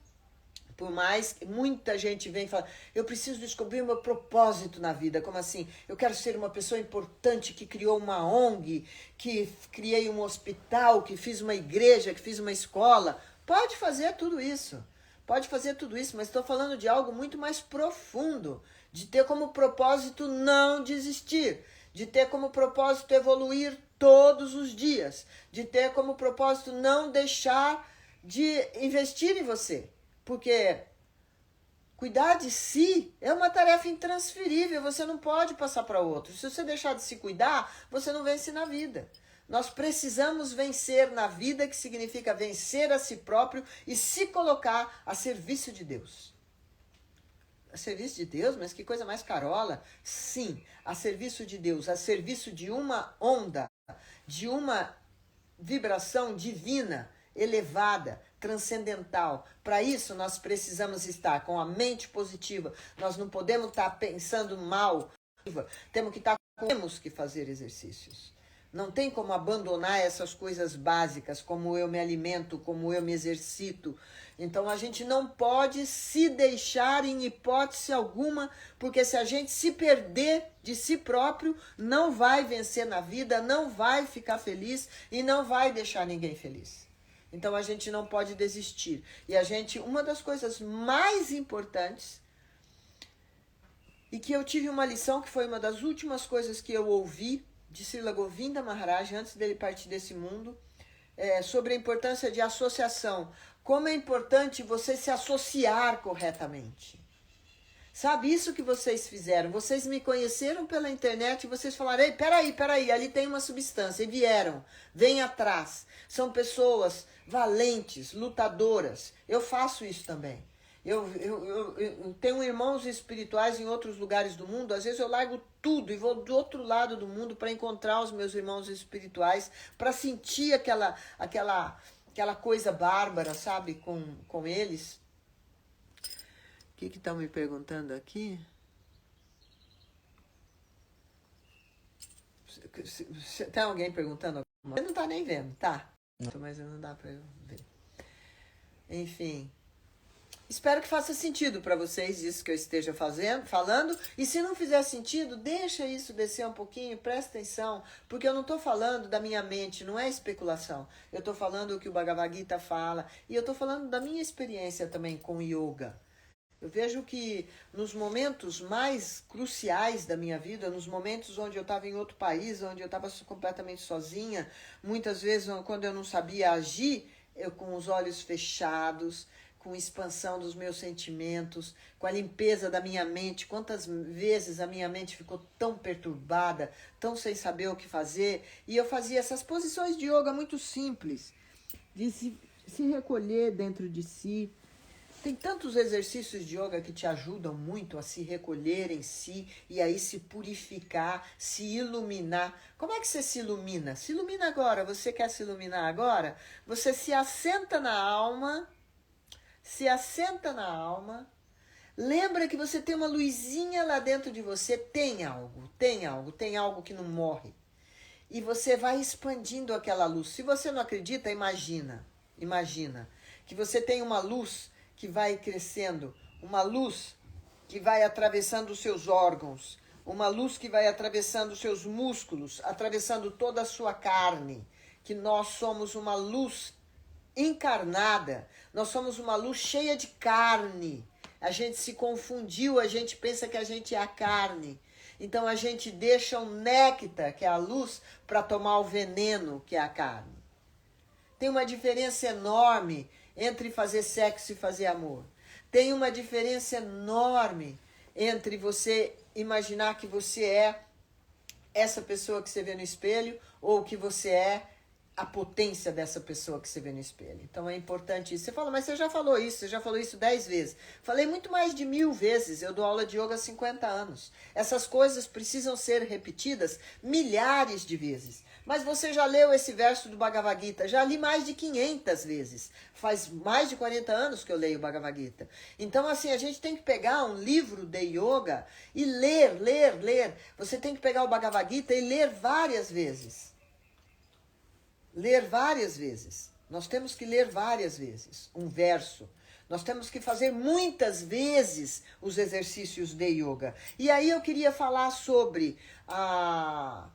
por mais que muita gente vem e fala, eu preciso descobrir o meu propósito na vida. Como assim? Eu quero ser uma pessoa importante que criou uma ONG, que criei um hospital, que fiz uma igreja, que fiz uma escola. Pode fazer tudo isso. Pode fazer tudo isso, mas estou falando de algo muito mais profundo, de ter como propósito não desistir, de ter como propósito evoluir todos os dias, de ter como propósito não deixar de investir em você, porque cuidar de si é uma tarefa intransferível, você não pode passar para outro. Se você deixar de se cuidar, você não vence na vida. Nós precisamos vencer na vida, que significa vencer a si próprio e se colocar a serviço de Deus. A serviço de Deus? Mas que coisa mais carola. Sim, a serviço de Deus, a serviço de uma onda, de uma vibração divina, elevada, transcendental. Para isso, nós precisamos estar com a mente positiva. Nós não podemos estar pensando mal. Temos que fazer exercícios. Não tem como abandonar essas coisas básicas, como eu me alimento, como eu me exercito. Então a gente não pode se deixar em hipótese alguma, porque se a gente se perder de si próprio, não vai vencer na vida, não vai ficar feliz e não vai deixar ninguém feliz. Então a gente não pode desistir. E uma das coisas mais importantes, e que eu tive uma lição, que foi uma das últimas coisas que eu ouvi de Srila Govinda Maharaj, antes dele partir desse mundo, sobre a importância de associação. Como é importante você se associar corretamente. Sabe, isso que vocês fizeram? Vocês me conheceram pela internet e vocês falaram, ei, peraí, ali tem uma substância. E vieram, vem atrás. São pessoas valentes, lutadoras. Eu faço isso também. Eu tenho irmãos espirituais em outros lugares do mundo. Às vezes eu largo tudo e vou do outro lado do mundo para encontrar os meus irmãos espirituais, para sentir aquela coisa bárbara, sabe, com eles. O que estão me perguntando aqui? Tem alguém perguntando? Você não tá nem vendo, tá? Mas não dá pra eu ver. Enfim. Espero que faça sentido para vocês isso que eu esteja falando. E se não fizer sentido, deixa isso descer um pouquinho, presta atenção. Porque eu não estou falando da minha mente, não é especulação. Eu estou falando o que o Bhagavad Gita fala. E eu estou falando da minha experiência também com yoga. Eu vejo que nos momentos mais cruciais da minha vida, nos momentos onde eu estava em outro país, onde eu estava completamente sozinha, muitas vezes quando eu não sabia agir, eu com os olhos fechados, com expansão dos meus sentimentos, com a limpeza da minha mente. Quantas vezes a minha mente ficou tão perturbada, tão sem saber o que fazer, e eu fazia essas posições de yoga muito simples, de se recolher dentro de si. Tem tantos exercícios de yoga que te ajudam muito a se recolher em si e aí se purificar, se iluminar. Como é que você se ilumina? Se ilumina agora. Você quer se iluminar agora? Você se assenta na alma, lembra que você tem uma luzinha lá dentro de você, tem algo que não morre. E você vai expandindo aquela luz. Se você não acredita, imagina que você tem uma luz que vai crescendo, uma luz que vai atravessando os seus órgãos, uma luz que vai atravessando os seus músculos, atravessando toda a sua carne, que nós somos uma luz encarnada, nós somos uma luz cheia de carne. A gente se confundiu, a gente pensa que a gente é a carne. Então a gente deixa o néctar, que é a luz, para tomar o veneno, que é a carne. Tem uma diferença enorme entre fazer sexo e fazer amor. Tem uma diferença enorme entre você imaginar que você é essa pessoa que você vê no espelho ou que você é a potência dessa pessoa que você vê no espelho. Então é importante isso. Você fala, mas você já falou isso 10 vezes. Falei muito mais de 1000 vezes. Eu dou aula de yoga há 50 anos. Essas coisas precisam ser repetidas milhares de vezes. Mas você já leu esse verso do Bhagavad Gita? Já li mais de 500 vezes. Faz mais de 40 anos que eu leio o Bhagavad Gita. Então, assim, a gente tem que pegar um livro de yoga e ler. Você tem que pegar o Bhagavad Gita e ler várias vezes. Nós temos que ler várias vezes um verso. Nós temos que fazer muitas vezes os exercícios de yoga. E aí eu queria falar sobre a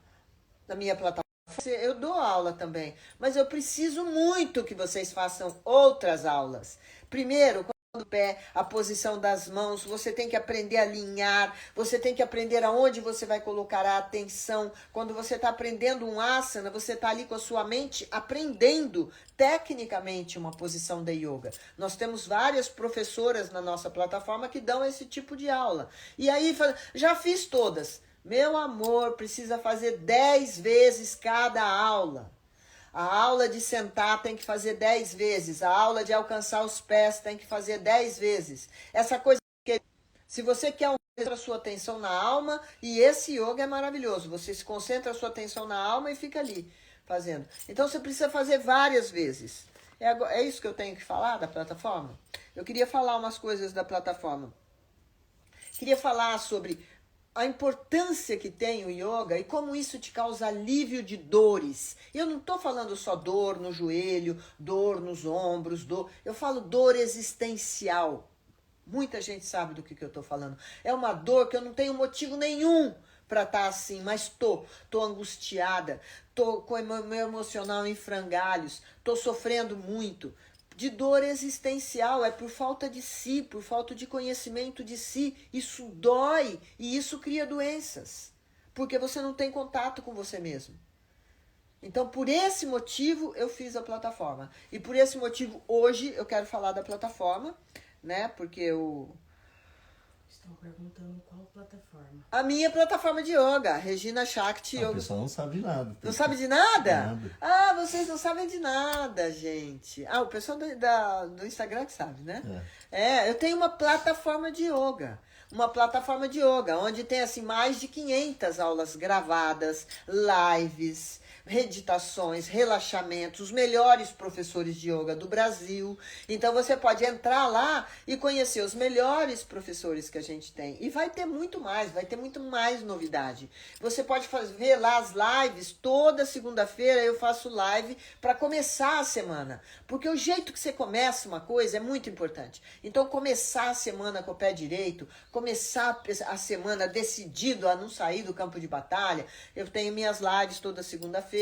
minha plataforma. Eu dou aula também, mas eu preciso muito que vocês façam outras aulas. Primeiro, o pé, a posição das mãos, você tem que aprender a alinhar, você tem que aprender aonde você vai colocar a atenção. Quando você está aprendendo um asana, você está ali com a sua mente aprendendo tecnicamente uma posição de yoga. Nós temos várias professoras na nossa plataforma que dão esse tipo de aula. E aí, já fiz todas. Meu amor, precisa fazer 10 vezes cada aula. A aula de sentar tem que fazer 10 vezes. A aula de alcançar os pés tem que fazer 10 vezes. Essa coisa que, se você quer a sua atenção na alma, e esse yoga é maravilhoso. Você se concentra a sua atenção na alma e fica ali fazendo. Então você precisa fazer várias vezes. É isso que eu tenho que falar da plataforma? Eu queria falar umas coisas da plataforma. Queria falar sobre a importância que tem o yoga e como isso te causa alívio de dores. Eu não estou falando só dor no joelho, dor nos ombros, eu falo dor existencial. Muita gente sabe do que eu estou falando. É uma dor que eu não tenho motivo nenhum para estar assim, mas tô angustiada, tô com o meu emocional em frangalhos, tô sofrendo muito. De dor existencial, é por falta de si, por falta de conhecimento de si. Isso dói e isso cria doenças, porque você não tem contato com você mesmo. Então, por esse motivo, eu fiz a plataforma. E por esse motivo, hoje, eu quero falar da plataforma, né? Porque eu... Estão perguntando qual plataforma. A minha plataforma de yoga, Regina Shakti Yoga. O pessoal não sabe de nada. Não sabe de nada? Nada. Ah, vocês não sabem de nada, gente. Ah, o pessoal do Instagram que sabe, né? Eu tenho uma plataforma de yoga. Uma plataforma de yoga, onde tem assim mais de 500 aulas gravadas, lives, meditações, relaxamentos, os melhores professores de yoga do Brasil. Então você pode entrar lá e conhecer os melhores professores que a gente tem. E vai ter muito mais novidade. Você pode ver lá as lives, toda segunda-feira eu faço live para começar a semana. Porque o jeito que você começa uma coisa é muito importante. Então começar a semana com o pé direito, começar a semana decidido a não sair do campo de batalha. Eu tenho minhas lives toda segunda-feira,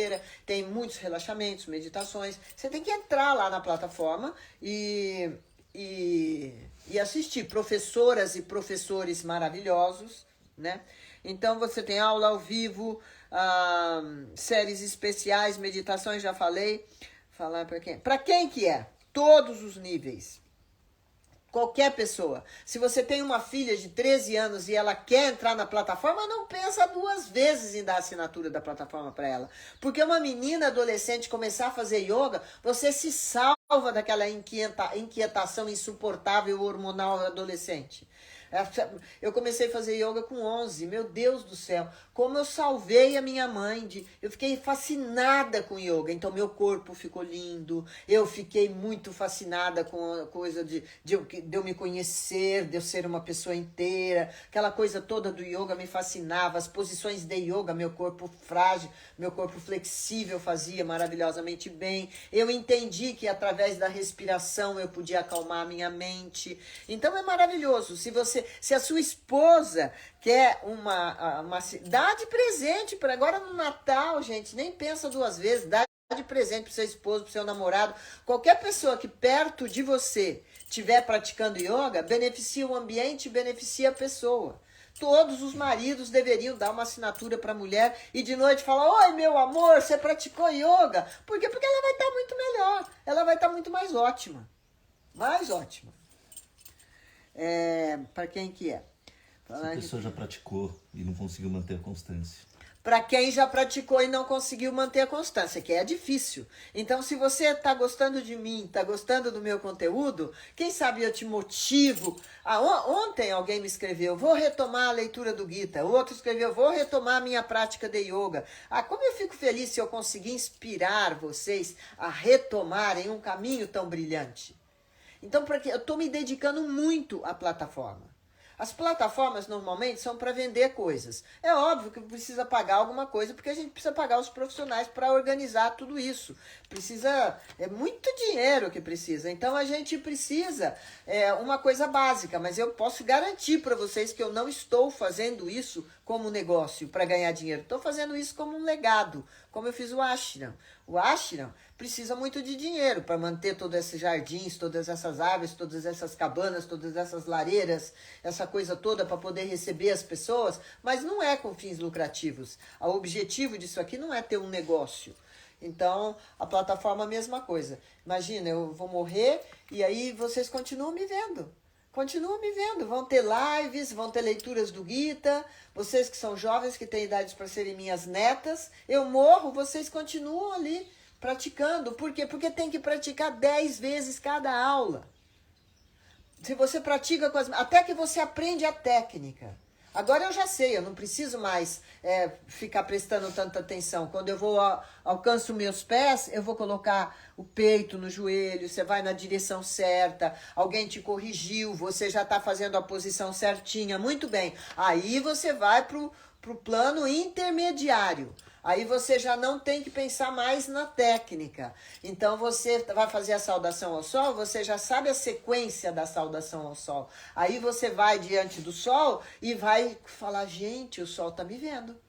tem muitos relaxamentos, meditações. Você tem que entrar lá na plataforma e assistir professoras e professores maravilhosos, né? Então você tem aula ao vivo, séries especiais, meditações, já falei. Falar para quem? Para quem que é? Todos os níveis. Qualquer pessoa. Se você tem uma filha de 13 anos e ela quer entrar na plataforma, não pensa 2 vezes em dar a assinatura da plataforma para ela. Porque uma menina adolescente começar a fazer yoga, você se salva daquela inquietação insuportável hormonal adolescente. Eu comecei a fazer yoga com 11, meu Deus do céu, como eu salvei a minha mãe, eu fiquei fascinada com yoga, então meu corpo ficou lindo, eu fiquei muito fascinada com a coisa de eu me conhecer, de eu ser uma pessoa inteira, aquela coisa toda do yoga me fascinava, as posições de yoga, meu corpo frágil, meu corpo flexível fazia maravilhosamente bem, eu entendi que através da respiração eu podia acalmar a minha mente, então é maravilhoso. Se a sua esposa quer dá de presente para agora no Natal, gente, nem pensa 2 vezes, dá de presente para seu esposo, para seu namorado, qualquer pessoa que perto de você estiver praticando yoga, beneficia o ambiente, beneficia a pessoa. Todos os maridos deveriam dar uma assinatura para a mulher e de noite falar: oi, meu amor, você praticou yoga? Por quê? Porque ela vai estar muito melhor, ela vai estar muito mais ótima. Mais ótima. Para quem que é? Se a pessoa já praticou e não conseguiu manter a constância. Para quem já praticou e não conseguiu manter a constância, que é difícil. Então, se você está gostando de mim, está gostando do meu conteúdo, quem sabe eu te motivo. Ontem alguém me escreveu: vou retomar a leitura do Gita. O outro escreveu: vou retomar a minha prática de yoga. Como eu fico feliz se eu conseguir inspirar vocês a retomarem um caminho tão brilhante. Então, eu estou me dedicando muito à plataforma. As plataformas normalmente são para vender coisas. É óbvio que precisa pagar alguma coisa, porque a gente precisa pagar os profissionais para organizar tudo isso. É muito dinheiro que precisa. Então a gente precisa uma coisa básica, mas eu posso garantir para vocês que eu não estou fazendo isso como negócio para ganhar dinheiro. Estou fazendo isso como um legado, como eu fiz o Ashram. O Ashram precisa muito de dinheiro para manter todos esses jardins, todas essas árvores, todas essas cabanas, todas essas lareiras, essa coisa toda para poder receber as pessoas, mas não é com fins lucrativos. O objetivo disso aqui não é ter um negócio. Então, a plataforma é a mesma coisa. Imagina, eu vou morrer e aí vocês continuam me vendo. Continuam me vendo. Vão ter lives, vão ter leituras do Gita. Vocês que são jovens, que têm idade para serem minhas netas, eu morro, vocês continuam ali praticando. Por quê? Porque tem que praticar 10 vezes cada aula. Se você pratica até que você aprende a técnica. Agora eu já sei, eu não preciso mais ficar prestando tanta atenção. Quando eu alcanço meus pés, eu vou colocar o peito no joelho, você vai na direção certa, alguém te corrigiu, você já está fazendo a posição certinha, muito bem. Aí você vai pro plano intermediário. Aí você já não tem que pensar mais na técnica. Então você vai fazer a saudação ao sol, você já sabe a sequência da saudação ao sol. Aí você vai diante do sol e vai falar: gente, o sol está me vendo.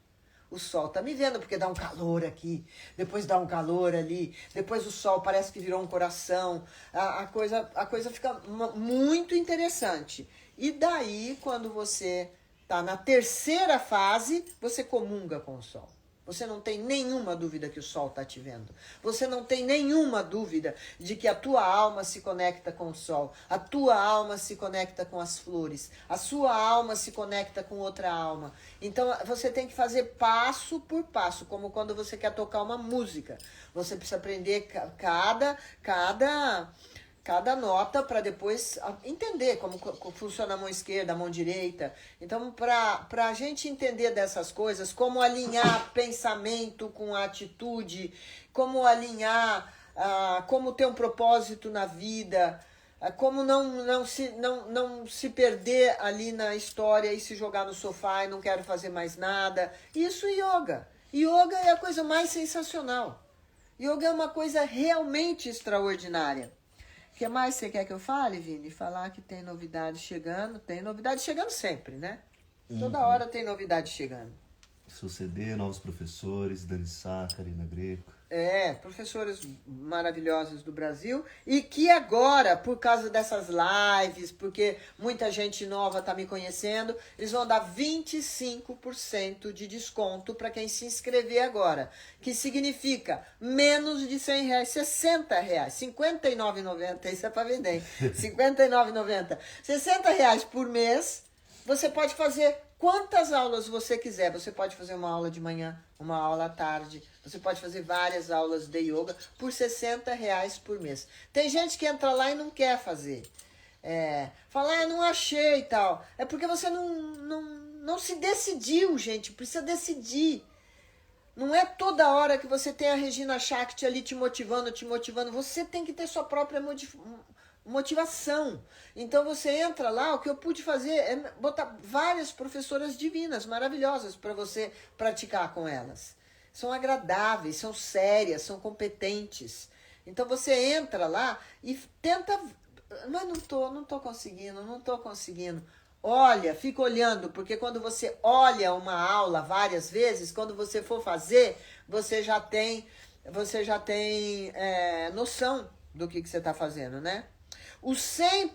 O sol está me vendo, porque dá um calor aqui, depois dá um calor ali, depois o sol parece que virou um coração. A coisa fica muito interessante. E daí, quando você está na terceira fase, você comunga com o sol. Você não tem nenhuma dúvida que o sol está te vendo. Você não tem nenhuma dúvida de que a tua alma se conecta com o sol. A tua alma se conecta com as flores. A sua alma se conecta com outra alma. Então você tem que fazer passo por passo, como quando você quer tocar uma música. Você precisa aprender Cada nota para depois entender como funciona a mão esquerda, a mão direita. Então, para a gente entender dessas coisas, como alinhar pensamento com atitude, como alinhar, como ter um propósito na vida, como não se perder ali na história e se jogar no sofá e não quero fazer mais nada. Isso é yoga. Yoga é a coisa mais sensacional. Yoga é uma coisa realmente extraordinária. O que mais você quer que eu fale, Vini? Falar que tem novidade chegando. Tem novidade chegando sempre, né? Toda hora tem novidade chegando. Seu CD, novos professores, Dani Sá, Karina Greco. Professores maravilhosos do Brasil. E que agora, por causa dessas lives, porque muita gente nova está me conhecendo, eles vão dar 25% de desconto para quem se inscrever agora. Que significa menos de R$100, R$60, R$59,90. Isso é para vender, R$59,90. R$60 por mês. Você pode fazer quantas aulas você quiser. Você pode fazer uma aula de manhã, uma aula à tarde. Você pode fazer várias aulas de yoga por R$60 por mês. Tem gente que entra lá e não quer fazer. Fala, não achei e tal. É porque você não se decidiu, gente. Precisa decidir. Não é toda hora que você tem a Regina Shakti ali te motivando. Você tem que ter sua própria motivação. Então você entra lá, o que eu pude fazer é botar várias professoras divinas, maravilhosas, para você praticar com elas. São agradáveis, são sérias, são competentes. Então você entra lá e tenta, mas não tô conseguindo. Olha, fica olhando, porque quando você olha uma aula várias vezes, quando você for fazer, você já tem noção do que você está fazendo, né? As 100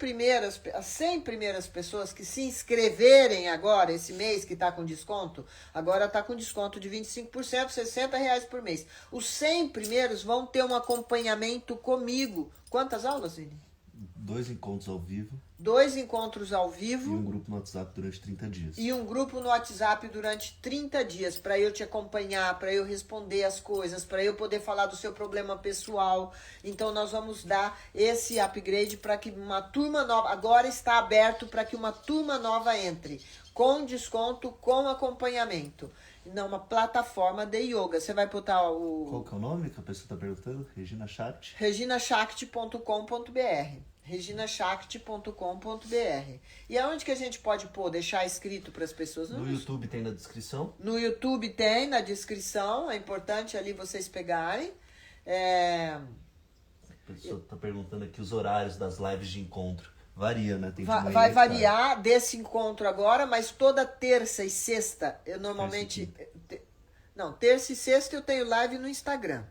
primeiras pessoas que se inscreverem agora, esse mês que está com desconto, agora está com desconto de 25%, R$60 por mês. Os 100 primeiros vão ter um acompanhamento comigo. Quantas aulas, Vini? 2 encontros ao vivo. 2 encontros ao vivo. E um grupo no WhatsApp durante 30 dias. E um grupo no WhatsApp durante 30 dias, para eu te acompanhar, para eu responder as coisas, para eu poder falar do seu problema pessoal. Então nós vamos dar esse upgrade para que uma turma nova, agora está aberto para que uma turma nova entre, com desconto, com acompanhamento. Não, uma plataforma de yoga. Você vai botar Qual que é o nome que a pessoa está perguntando? Regina Shakti? reginashakti.com.br reginashakti.com.br. E aonde que a gente pode deixar escrito para as pessoas? No YouTube tem na descrição? No YouTube tem na descrição, é importante ali vocês pegarem. A pessoa está perguntando aqui os horários das lives de encontro. Varia, né? Tem vai variar desse encontro agora, mas toda terça e sexta, eu normalmente... terça e sexta eu tenho live no Instagram.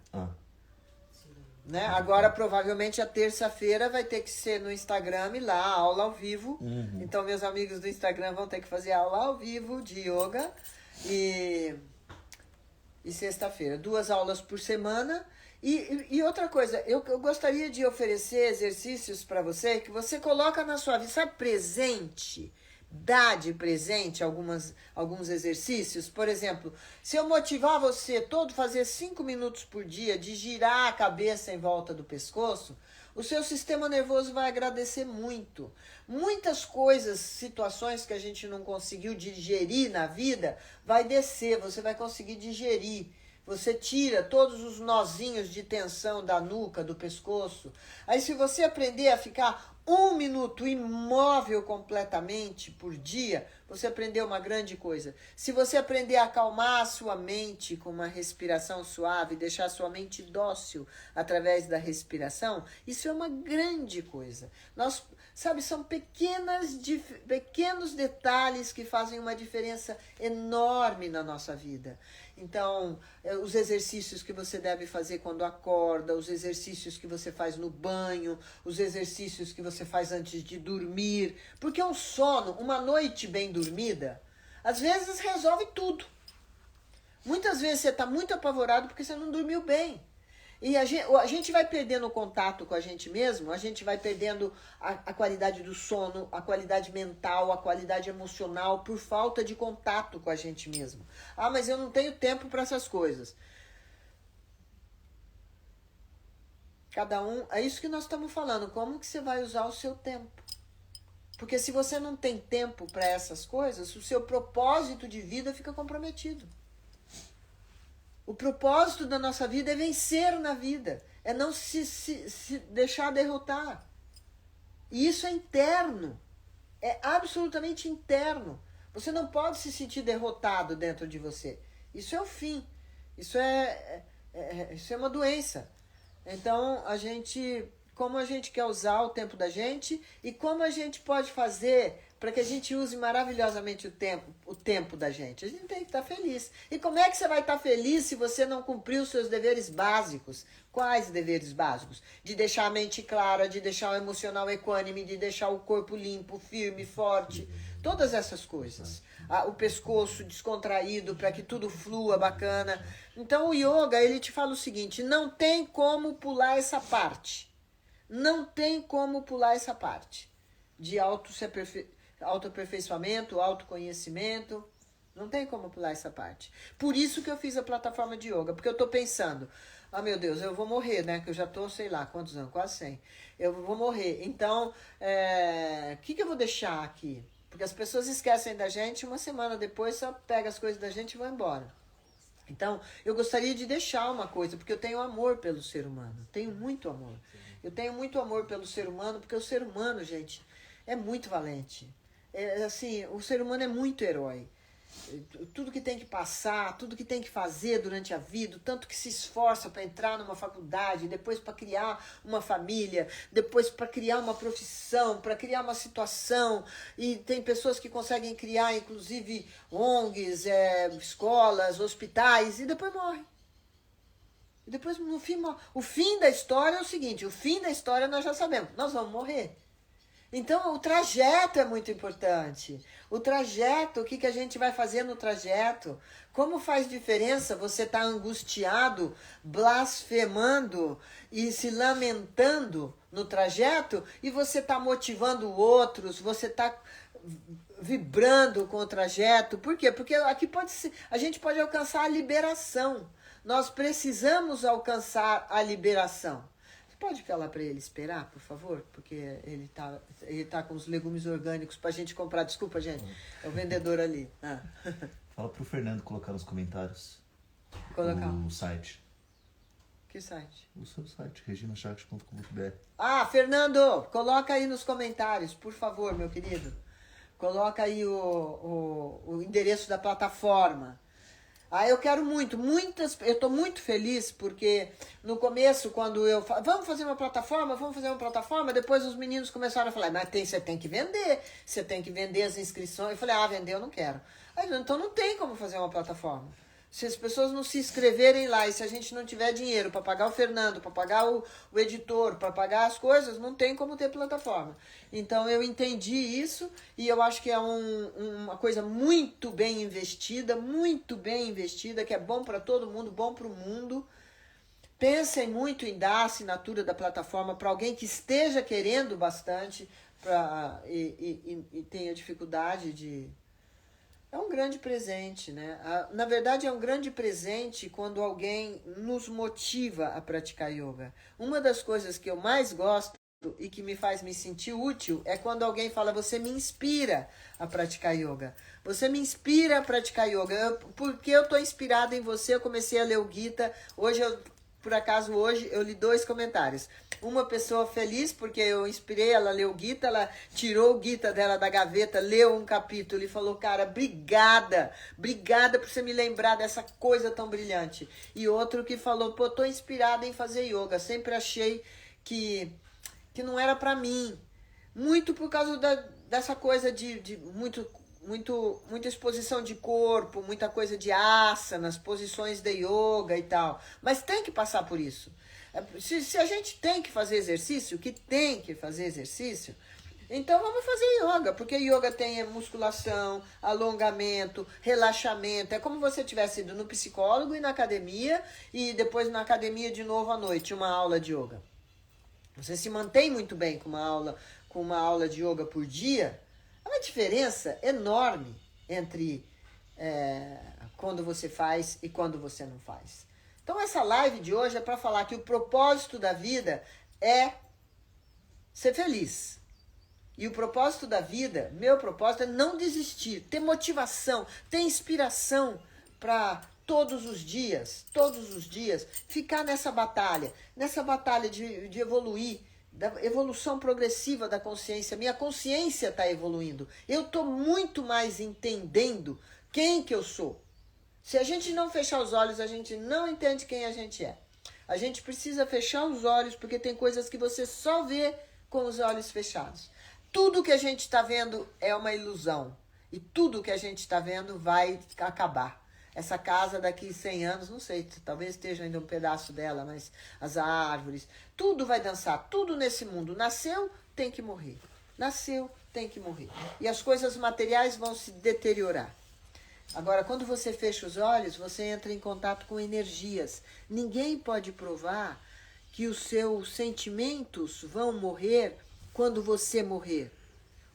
Né? Agora, provavelmente, a terça-feira vai ter que ser no Instagram e lá, aula ao vivo. Então, meus amigos do Instagram vão ter que fazer aula ao vivo de yoga. E sexta-feira, 2 aulas por semana. E outra coisa, eu gostaria de oferecer exercícios para você que você coloca na sua vida. Sabe, presente? Dá de presente alguns exercícios. Por exemplo, se eu motivar você fazer 5 minutos por dia de girar a cabeça em volta do pescoço, o seu sistema nervoso vai agradecer muito. Muitas coisas, situações que a gente não conseguiu digerir na vida, vai descer, você vai conseguir digerir. Você tira todos os nozinhos de tensão da nuca, do pescoço. Aí se você aprender a ficar 1 minuto imóvel completamente por dia, você aprendeu uma grande coisa. Se você aprender a acalmar a sua mente com uma respiração suave, deixar a sua mente dócil através da respiração, isso é uma grande coisa. São pequenos detalhes que fazem uma diferença enorme na nossa vida. Então, os exercícios que você deve fazer quando acorda, os exercícios que você faz no banho, os exercícios que você faz antes de dormir. Porque um sono, uma noite bem dormida, às vezes resolve tudo. Muitas vezes você está muito apavorado porque você não dormiu bem. E a gente vai perdendo o contato com a gente mesmo, a gente vai perdendo a qualidade do sono, a qualidade mental, a qualidade emocional, por falta de contato com a gente mesmo. Ah, mas eu não tenho tempo para essas coisas. Cada um, é isso que nós estamos falando, como que você vai usar o seu tempo? Porque se você não tem tempo para essas coisas, o seu propósito de vida fica comprometido. O propósito da nossa vida é vencer na vida, é não se deixar derrotar. E isso é interno, é absolutamente interno. Você não pode se sentir derrotado dentro de você. Isso é o fim, isso isso é uma doença. Então, como a gente quer usar o tempo da gente e como a gente pode fazer para que a gente use maravilhosamente o tempo da gente. A gente tem que estar feliz. E como é que você vai estar feliz se você não cumpriu os seus deveres básicos? Quais deveres básicos? De deixar a mente clara, de deixar o emocional equânime, de deixar o corpo limpo, firme, forte. Todas essas coisas. O pescoço descontraído para que tudo flua bacana. Então o yoga, ele te fala o seguinte, não tem como pular essa parte. Não tem como pular essa parte de autoaperfeiçoamento, autoconhecimento. Não tem como pular essa parte. Por isso que eu fiz a plataforma de yoga, porque eu estou pensando, meu Deus, eu vou morrer, né? Que eu já estou, sei lá, quantos anos? Quase 100. Eu vou morrer. Então, o que eu vou deixar aqui? Porque as pessoas esquecem da gente, uma semana depois só pega as coisas da gente e vão embora. Então, eu gostaria de deixar uma coisa, porque eu tenho amor pelo ser humano. Tenho muito amor. Eu tenho muito amor pelo ser humano, porque o ser humano, gente, é muito valente. Assim, o ser humano é muito herói. Tudo que tem que passar, tudo que tem que fazer durante a vida, tanto que se esforça para entrar numa faculdade, depois para criar uma família, depois para criar uma profissão, para criar uma situação. E tem pessoas que conseguem criar, inclusive, ONGs, escolas, hospitais, e depois morrem. E depois, no fim, o fim da história é o seguinte, o fim da história nós já sabemos, nós vamos morrer. Então, o trajeto é muito importante. O trajeto, o que a gente vai fazer no trajeto? Como faz diferença você estar angustiado, blasfemando e se lamentando no trajeto e você está motivando outros, você está vibrando com o trajeto. Por quê? Porque aqui a gente pode alcançar a liberação. Nós precisamos alcançar a liberação. Pode falar para ele esperar, por favor? Porque ele tá com os legumes orgânicos pra gente comprar. Desculpa, gente. É o vendedor ali. Fala pro Fernando colocar nos comentários. Colocar. O site. Que site? O seu site, reginachakras.com.br. Fernando, coloca aí nos comentários, por favor, meu querido. Coloca aí o endereço da plataforma. Eu quero eu estou muito feliz porque no começo, quando eu falo, vamos fazer uma plataforma, depois os meninos começaram a falar, mas você tem que vender as inscrições. Eu falei, vender eu não quero. Então não tem como fazer uma plataforma. Se as pessoas não se inscreverem lá e se a gente não tiver dinheiro para pagar o Fernando, para pagar o editor, para pagar as coisas, não tem como ter plataforma. Então eu entendi isso e eu acho que é uma coisa muito bem investida, que é bom para todo mundo, bom para o mundo. Pensem muito em dar a assinatura da plataforma para alguém que esteja querendo bastante e tenha dificuldade de... É um grande presente, né? Na verdade, é um grande presente quando alguém nos motiva a praticar yoga. Uma das coisas que eu mais gosto e que me faz me sentir útil é quando alguém fala, você me inspira a praticar yoga. Você me inspira a praticar yoga. Porque eu estou inspirada em você, eu comecei a ler o Gita. Por acaso, hoje eu li 2 comentários. Uma pessoa feliz porque eu inspirei ela a ler o Gita, ela tirou o Gita dela da gaveta, leu um capítulo e falou, cara, obrigada por você me lembrar dessa coisa tão brilhante. E outro que falou, tô inspirada em fazer yoga, sempre achei que não era pra mim. Muito por causa dessa coisa de muita exposição de corpo, muita coisa de asanas, posições de yoga e tal. Mas tem que passar por isso. Se a gente tem que fazer exercício, então vamos fazer yoga, porque yoga tem musculação, alongamento, relaxamento. É como se você tivesse ido no psicólogo e na academia, e depois na academia de novo à noite, uma aula de yoga. Você se mantém muito bem com uma aula de yoga por dia. Há uma diferença enorme entre quando você faz e quando você não faz. Então essa live de hoje é para falar que o propósito da vida é ser feliz. E o propósito da vida, meu propósito é não desistir, ter motivação, ter inspiração para todos os dias, ficar nessa batalha de evoluir, da evolução progressiva da consciência. Minha consciência está evoluindo. Eu estou muito mais entendendo quem que eu sou. Se a gente não fechar os olhos, a gente não entende quem a gente é. A gente precisa fechar os olhos, porque tem coisas que você só vê com os olhos fechados. Tudo que a gente está vendo é uma ilusão. E tudo que a gente está vendo vai acabar. Essa casa daqui 100 anos, não sei, talvez esteja ainda um pedaço dela, mas as árvores, tudo vai dançar, tudo nesse mundo. Nasceu, tem que morrer. Nasceu, tem que morrer. E as coisas materiais vão se deteriorar. Agora, quando você fecha os olhos, você entra em contato com energias. Ninguém pode provar que os seus sentimentos vão morrer quando você morrer.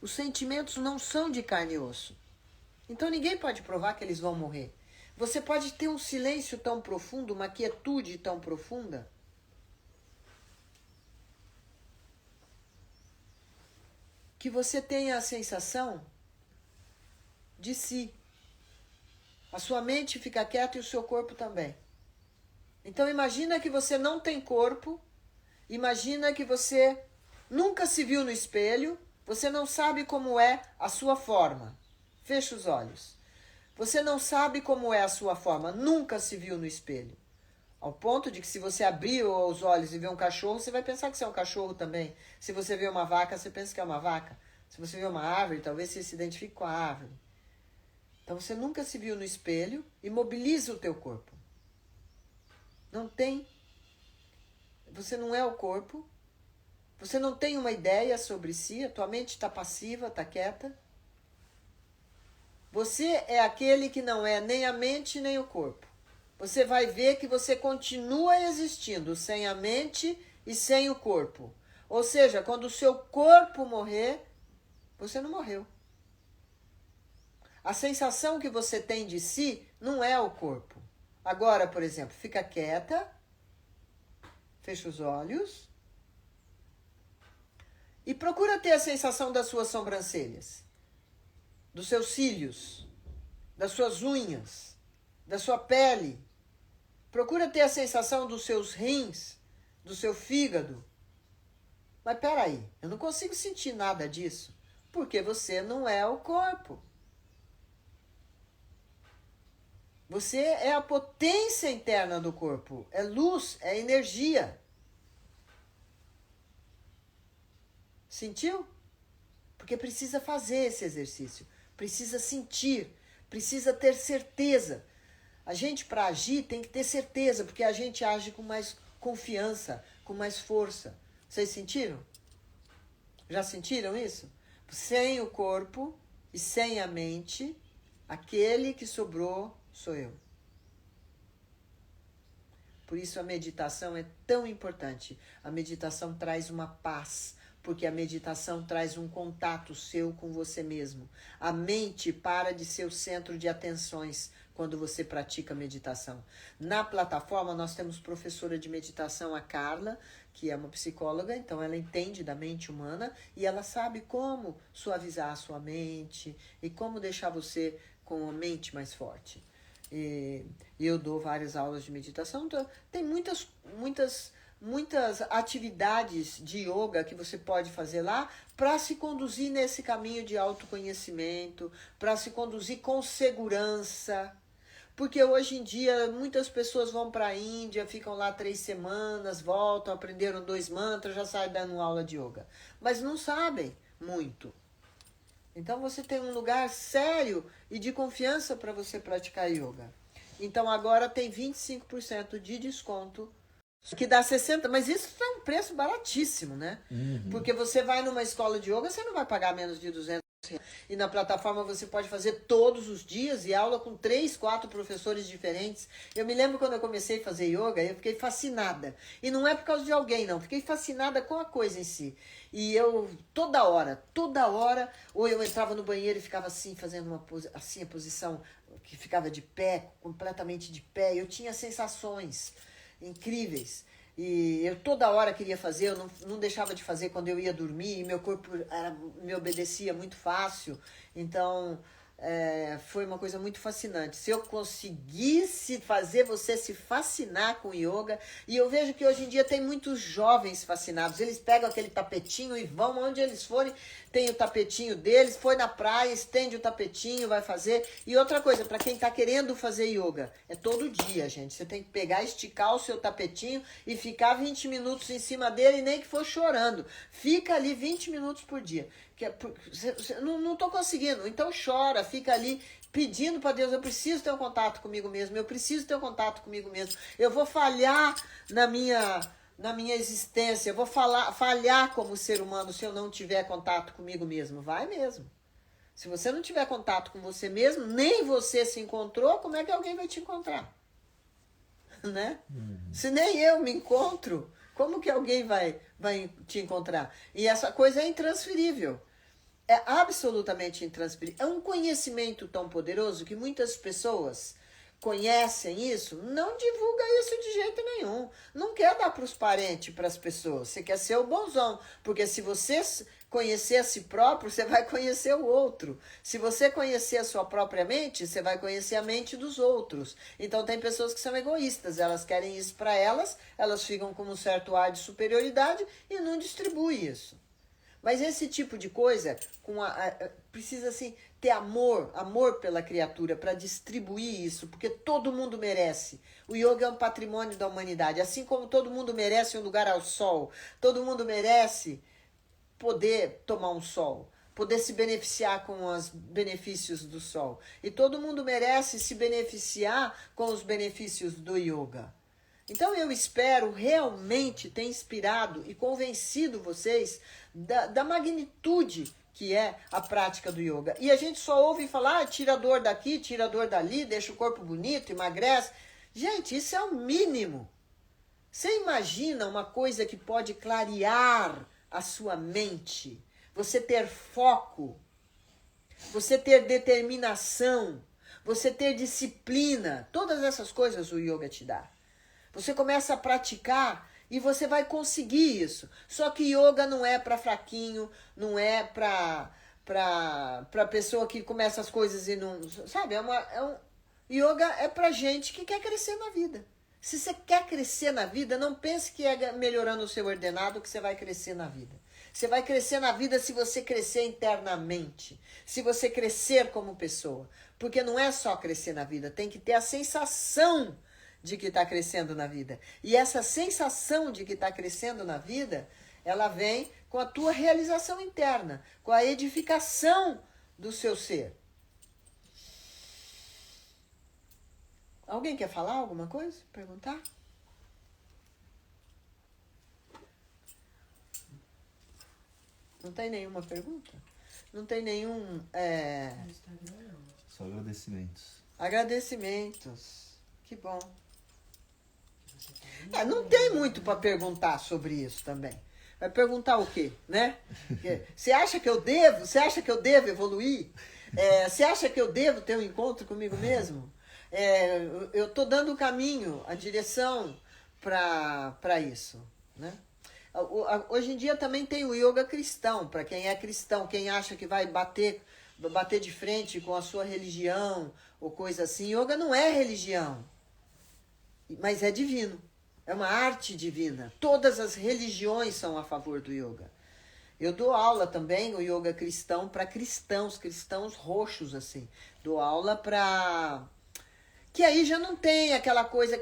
Os sentimentos não são de carne e osso. Então ninguém pode provar que eles vão morrer. Você pode ter um silêncio tão profundo, uma quietude tão profunda, que você tenha a sensação de si. A sua mente fica quieta e o seu corpo também. Então imagina que você não tem corpo, imagina que você nunca se viu no espelho, você não sabe como é a sua forma. Fecha os olhos. Você não sabe como é a sua forma, nunca se viu no espelho. Ao ponto de que se você abrir os olhos e ver um cachorro, você vai pensar que você é um cachorro também. Se você vê uma vaca, você pensa que é uma vaca. Se você vê uma árvore, talvez você se identifique com a árvore. Então você nunca se viu no espelho e mobiliza o teu corpo. Não tem. Você não é o corpo. Você não tem uma ideia sobre si. A tua mente está passiva, está quieta. Você é aquele que não é nem a mente nem o corpo. Você vai ver que você continua existindo sem a mente e sem o corpo. Ou seja, quando o seu corpo morrer, você não morreu. A sensação que você tem de si não é o corpo. Agora, por exemplo, fica quieta, fecha os olhos e procura ter a sensação das suas sobrancelhas, dos seus cílios, das suas unhas, da sua pele. Procura ter a sensação dos seus rins, do seu fígado. Mas peraí, eu não consigo sentir nada disso, porque você não é o corpo. Você é a potência interna do corpo, é luz, é energia. Sentiu? Porque precisa fazer esse exercício, precisa sentir, precisa ter certeza. A gente, para agir, tem que ter certeza, porque a gente age com mais confiança, com mais força. Vocês sentiram? Já sentiram isso? Sem o corpo e sem a mente, aquele que sobrou sou eu. Por isso a meditação é tão importante. A meditação traz uma paz, porque a meditação traz um contato seu com você mesmo. A mente para de ser o centro de atenções quando você pratica meditação. Na plataforma nós temos professora de meditação, a Carla, que é uma psicóloga, então ela entende da mente humana e ela sabe como suavizar a sua mente e como deixar você com a mente mais forte. E eu dou várias aulas de meditação, então tem muitas atividades de yoga que você pode fazer lá para se conduzir nesse caminho de autoconhecimento, para se conduzir com segurança. Porque hoje em dia muitas pessoas vão para a Índia, ficam lá 3 semanas, voltam, aprenderam 2 mantras, já saem dando aula de yoga. Mas não sabem muito. Então você tem um lugar sério e de confiança para você praticar yoga. Então agora tem 25% de desconto, que dá 60%, mas isso é um preço baratíssimo, né? Uhum. Porque você vai numa escola de yoga, você não vai pagar menos de 200 reais. E na plataforma você pode fazer todos os dias e aula com 3, 4 professores diferentes. Eu me lembro quando eu comecei a fazer yoga, eu fiquei fascinada. E não é por causa de alguém, não. Fiquei fascinada com a coisa em si. E eu, toda hora, ou eu entrava no banheiro e ficava assim, fazendo a posição que ficava de pé, completamente de pé. Eu tinha sensações incríveis. E eu toda hora queria fazer, eu não deixava de fazer quando eu ia dormir, e meu corpo me obedecia muito fácil. Então, foi uma coisa muito fascinante. Se eu conseguisse fazer você se fascinar com yoga, e eu vejo que hoje em dia tem muitos jovens fascinados, eles pegam aquele tapetinho e vão onde eles forem, tem o tapetinho deles, foi na praia, estende o tapetinho, vai fazer. E outra coisa, para quem está querendo fazer yoga, é todo dia, gente. Você tem que pegar, esticar o seu tapetinho e ficar 20 minutos em cima dele, nem que for chorando. Fica ali 20 minutos por dia. Não estou conseguindo, então chora, fica ali pedindo para Deus, eu preciso ter um contato comigo mesmo, eu preciso ter um contato comigo mesmo, eu vou falhar na minha existência, eu vou falhar como ser humano se eu não tiver contato comigo mesmo. Vai mesmo. Se você não tiver contato com você mesmo, nem você se encontrou, como é que alguém vai te encontrar? Né? Se nem eu me encontro, como que alguém vai te encontrar? E essa coisa é intransferível. É absolutamente intransferível. É um conhecimento tão poderoso que muitas pessoas conhecem isso, não divulga isso de jeito nenhum. Não quer dar para os parentes, para as pessoas. Você quer ser o bonzão. Porque se você conhecer a si próprio, você vai conhecer o outro. Se você conhecer a sua própria mente, você vai conhecer a mente dos outros. Então tem pessoas que são egoístas. Elas querem isso para elas, elas ficam com um certo ar de superioridade e não distribuem isso. Mas esse tipo de coisa precisa assim, ter amor pela criatura para distribuir isso, porque todo mundo merece. O yoga é um patrimônio da humanidade, assim como todo mundo merece um lugar ao sol, todo mundo merece poder tomar um sol, poder se beneficiar com os benefícios do sol. E todo mundo merece se beneficiar com os benefícios do yoga. Então eu espero realmente ter inspirado e convencido vocês da magnitude que é a prática do yoga. E a gente só ouve falar, tira a dor daqui, tira a dor dali, deixa o corpo bonito, emagrece. Gente, isso é o mínimo. Você imagina uma coisa que pode clarear a sua mente, você ter foco, você ter determinação, você ter disciplina, todas essas coisas o yoga te dá. Você começa a praticar e você vai conseguir isso. Só que yoga não é para fraquinho, não é para pessoa que começa as coisas e não... Sabe, yoga é para gente que quer crescer na vida. Se você quer crescer na vida, não pense que é melhorando o seu ordenado que você vai crescer na vida. Você vai crescer na vida se você crescer internamente, se você crescer como pessoa. Porque não é só crescer na vida, tem que ter a sensação de que está crescendo na vida. E essa sensação de que está crescendo na vida, ela vem com a tua realização interna, com a edificação do seu ser. Alguém quer falar alguma coisa? Perguntar? Não tem nenhuma pergunta? Não tem nenhum... Só agradecimentos. Agradecimentos. Que bom. Não tem muito para perguntar sobre isso também. Vai perguntar o quê, né? Você acha que eu devo? Você acha que eu devo evoluir? Você acha que eu devo ter um encontro comigo mesmo? Eu estou dando o caminho, a direção para isso, né? Hoje em dia também tem o yoga cristão, para quem é cristão, quem acha que vai bater de frente com a sua religião ou coisa assim. Yoga não é religião, mas é divino. É uma arte divina. Todas as religiões são a favor do yoga. Eu dou aula também, o yoga cristão, para cristãos roxos, assim. Dou aula para... Que aí já não tem aquela coisa,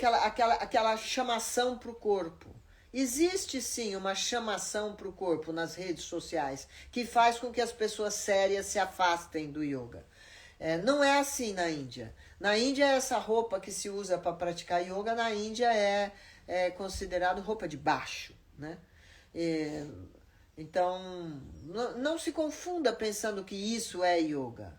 aquela chamação para o corpo. Existe sim uma chamação para o corpo nas redes sociais, que faz com que as pessoas sérias se afastem do yoga. Não é assim na Índia. Na Índia, essa roupa que se usa para praticar yoga, na Índia é considerado roupa de baixo, né? Então, não se confunda pensando que isso é yoga.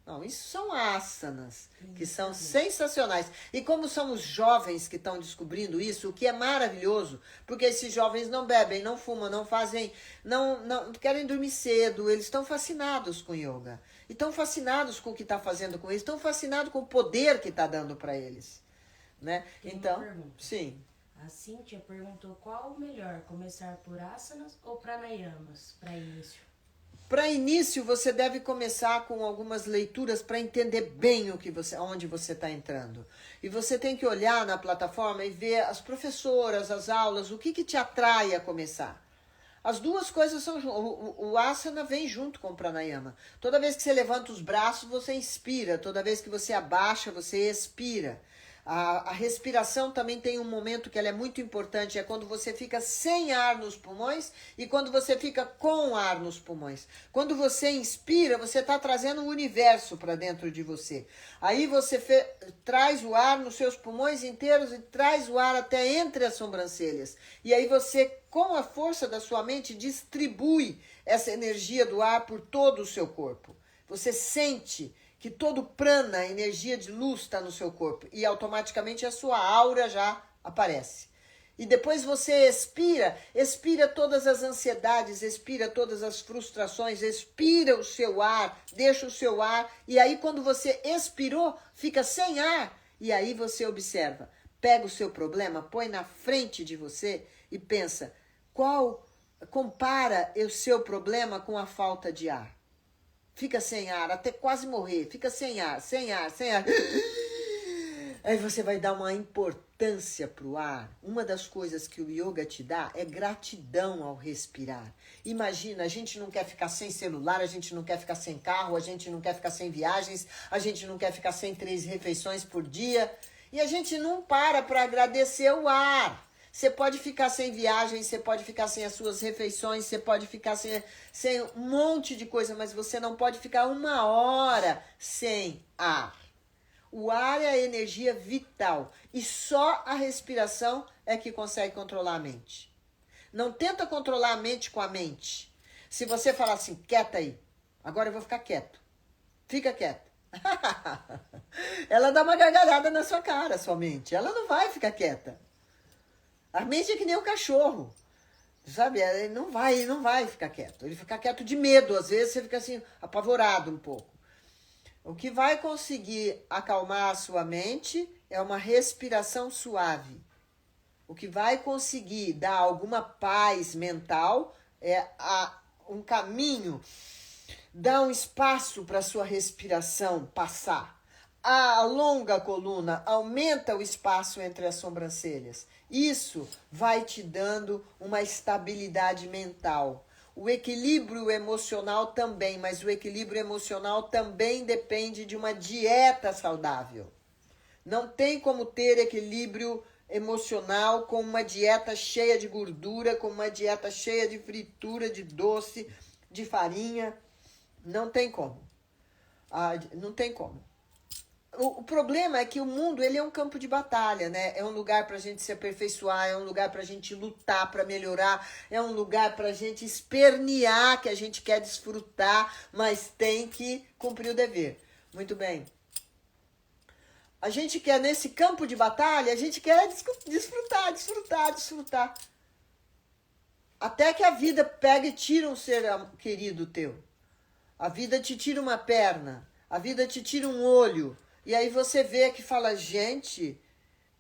Não, isso são asanas, que são sensacionais. E como são os jovens que estão descobrindo isso, o que é maravilhoso, porque esses jovens não bebem, não fumam, não fazem, não querem dormir cedo, eles estão fascinados com yoga. E estão fascinados com o que está fazendo com eles, estão fascinados com o poder que está dando para eles. Né? Tem Então, uma pergunta. sim. A Cíntia perguntou qual o melhor, começar por asanas ou pranayamas para início? Para início, você deve começar com algumas leituras para entender bem onde você está entrando. E você tem que olhar na plataforma e ver as professoras, as aulas, o que te atrai a começar. As duas coisas são juntas. O asana vem junto com o pranayama. Toda vez que você levanta os braços, você inspira. Toda vez que você abaixa, você expira. A respiração também tem um momento que ela é muito importante, é quando você fica sem ar nos pulmões e quando você fica com ar nos pulmões. Quando você inspira, você está trazendo o universo para dentro de você. Aí você traz o ar nos seus pulmões inteiros e traz o ar até entre as sobrancelhas. E aí você, com a força da sua mente, distribui essa energia do ar por todo o seu corpo. Você sente que todo prana, energia de luz, está no seu corpo. E automaticamente a sua aura já aparece. E depois você expira todas as ansiedades, expira todas as frustrações, expira o seu ar, deixa o seu ar. E aí quando você expirou, fica sem ar. E aí você observa, pega o seu problema, põe na frente de você e pensa, compara o seu problema com a falta de ar. Fica sem ar, até quase morrer. Fica sem ar, sem ar, sem ar. Aí você vai dar uma importância para o ar. Uma das coisas que o yoga te dá é gratidão ao respirar. Imagina, a gente não quer ficar sem celular, a gente não quer ficar sem carro, a gente não quer ficar sem viagens, a gente não quer ficar sem 3 refeições por dia. E a gente não para agradecer o ar. Você pode ficar sem viagem, você pode ficar sem as suas refeições, você pode ficar sem um monte de coisa, mas você não pode ficar 1 hora sem ar. O ar é a energia vital e só a respiração é que consegue controlar a mente. Não tenta controlar a mente com a mente. Se você falar assim, quieta aí, agora eu vou ficar quieto. Fica quieto. Ela dá uma gargalhada na sua cara, sua mente. Ela não vai ficar quieta. A mente é que nem o cachorro, sabe? Ele não vai ficar quieto. Ele fica quieto de medo, às vezes você fica assim, apavorado um pouco. O que vai conseguir acalmar a sua mente é uma respiração suave. O que vai conseguir dar alguma paz mental é um caminho, dar um espaço para a sua respiração passar. Alonga a coluna, aumenta o espaço entre as sobrancelhas. Isso vai te dando uma estabilidade mental. O equilíbrio emocional também, mas o equilíbrio emocional também depende de uma dieta saudável. Não tem como ter equilíbrio emocional com uma dieta cheia de gordura, com uma dieta cheia de fritura, de doce, de farinha. Não tem como. Não tem como. O problema é que o mundo ele é um campo de batalha, né? É um lugar para a gente se aperfeiçoar, é um lugar para a gente lutar para melhorar, é um lugar para a gente espernear que a gente quer desfrutar, mas tem que cumprir o dever. Muito bem. A gente quer, nesse campo de batalha, a gente quer desfrutar. Até que a vida pega e tira um ser querido teu. A vida te tira uma perna, a vida te tira um olho. E aí você vê que fala, gente,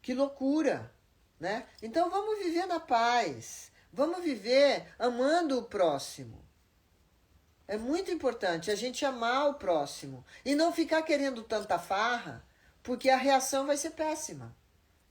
que loucura, né? Então vamos viver na paz, vamos viver amando o próximo. É muito importante a gente amar o próximo e não ficar querendo tanta farra, porque a reação vai ser péssima.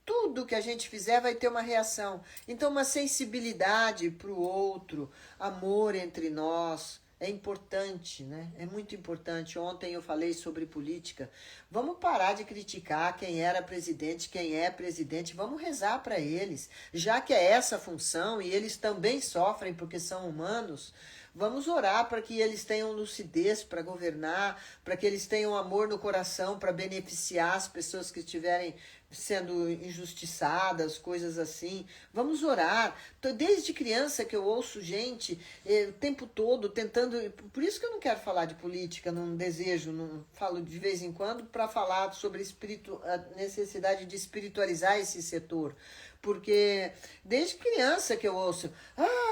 Tudo que a gente fizer vai ter uma reação. Então uma sensibilidade para o outro, amor entre nós, é importante, né? É muito importante. Ontem eu falei sobre política. Vamos parar de criticar quem era presidente, quem é presidente. Vamos rezar para eles. Já que é essa a função e eles também sofrem porque são humanos, vamos orar para que eles tenham lucidez para governar, para que eles tenham amor no coração para beneficiar as pessoas que estiverem sendo injustiçadas, coisas assim. Vamos orar. Desde criança que eu ouço gente o tempo todo tentando. Por isso que eu não quero falar de política, não desejo, não falo de vez em quando para falar sobre a necessidade de espiritualizar esse setor. Porque desde criança que eu ouço,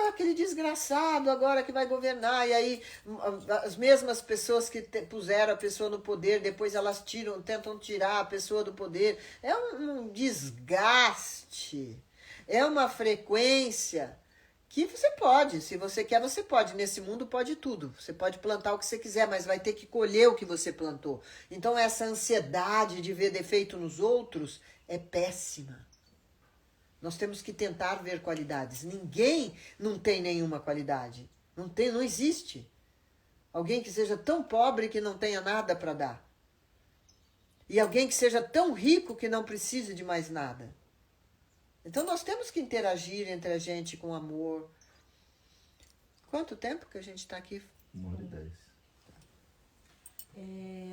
aquele desgraçado agora que vai governar, e aí as mesmas pessoas que puseram a pessoa no poder, depois elas tentam tirar a pessoa do poder. É um desgaste, é uma frequência que você pode, se você quer, você pode. Nesse mundo pode tudo. Você pode plantar o que você quiser, mas vai ter que colher o que você plantou. Então essa ansiedade de ver defeito nos outros é péssima. Nós temos que tentar ver qualidades. Ninguém não tem nenhuma qualidade. Não existe. Alguém que seja tão pobre que não tenha nada para dar. E alguém que seja tão rico que não precise de mais nada. Então nós temos que interagir entre a gente com amor. Quanto tempo que a gente está aqui? 1h10.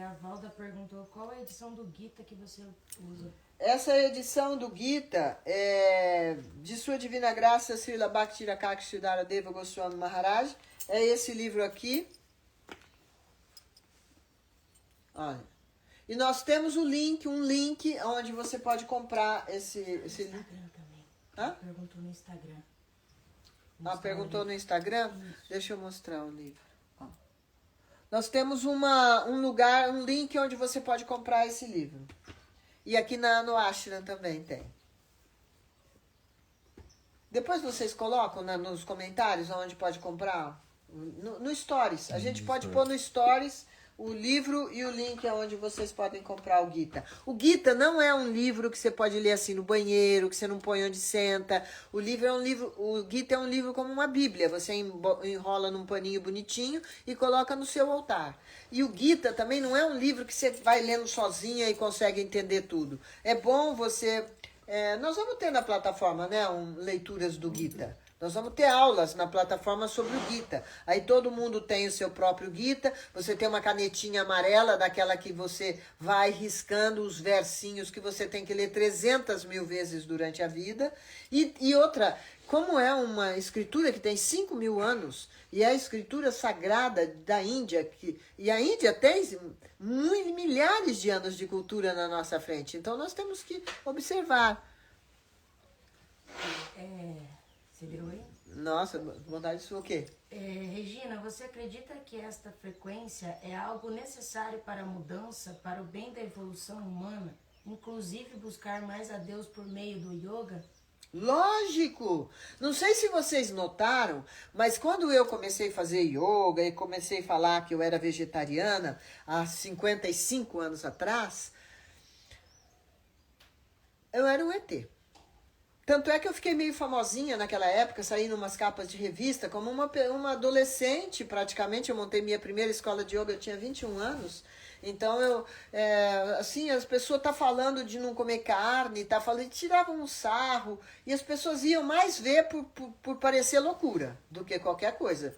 A Valda perguntou qual é a edição do Gita que você usa. Essa edição do Gita é de Sua Divina Graça, Srila Bhakti Rakak Sridhara Deva Goswami Maharaj. É esse livro aqui. Olha. E nós temos um link onde você pode comprar esse livro. Instagram também. Hã? Perguntou no Instagram. Perguntou no Instagram? Isso. Deixa eu mostrar o livro. Ó. Nós temos um link onde você pode comprar esse livro. E aqui no Ashram também tem. Depois vocês colocam nos comentários onde pode comprar. No Stories. A gente pode pôr no Stories o livro e o link onde vocês podem comprar o Gita. O Gita não é um livro que você pode ler assim no banheiro, que você não põe onde senta. O Gita é um livro como uma Bíblia. Você enrola num paninho bonitinho e coloca no seu altar. E o Gita também não é um livro que você vai lendo sozinha e consegue entender tudo. É bom você... nós vamos ter na plataforma, né, leituras do Gita. Nós vamos ter aulas na plataforma sobre o Gita. Aí todo mundo tem o seu próprio Gita. Você tem uma canetinha amarela, daquela que você vai riscando os versinhos que você tem que ler 300.000 vezes durante a vida. E outra, como é uma escritura que tem 5.000 anos, e é a escritura sagrada da Índia, e a Índia tem milhares de anos de cultura na nossa frente. Então nós temos que observar. Você virou aí? Nossa, vontade de sua o quê? Regina, você acredita que esta frequência é algo necessário para a mudança, para o bem da evolução humana, inclusive buscar mais a Deus por meio do yoga? Lógico! Não sei se vocês notaram, mas quando eu comecei a fazer yoga e comecei a falar que eu era vegetariana há 55 anos atrás, eu era um ET. Tanto é que eu fiquei meio famosinha naquela época, saí em umas capas de revista, como uma adolescente praticamente. Eu montei minha primeira escola de yoga, eu tinha 21 anos. Então, assim, as pessoas tá falando de não comer carne, tá falando, tiravam um sarro, e as pessoas iam mais ver por parecer loucura do que qualquer coisa.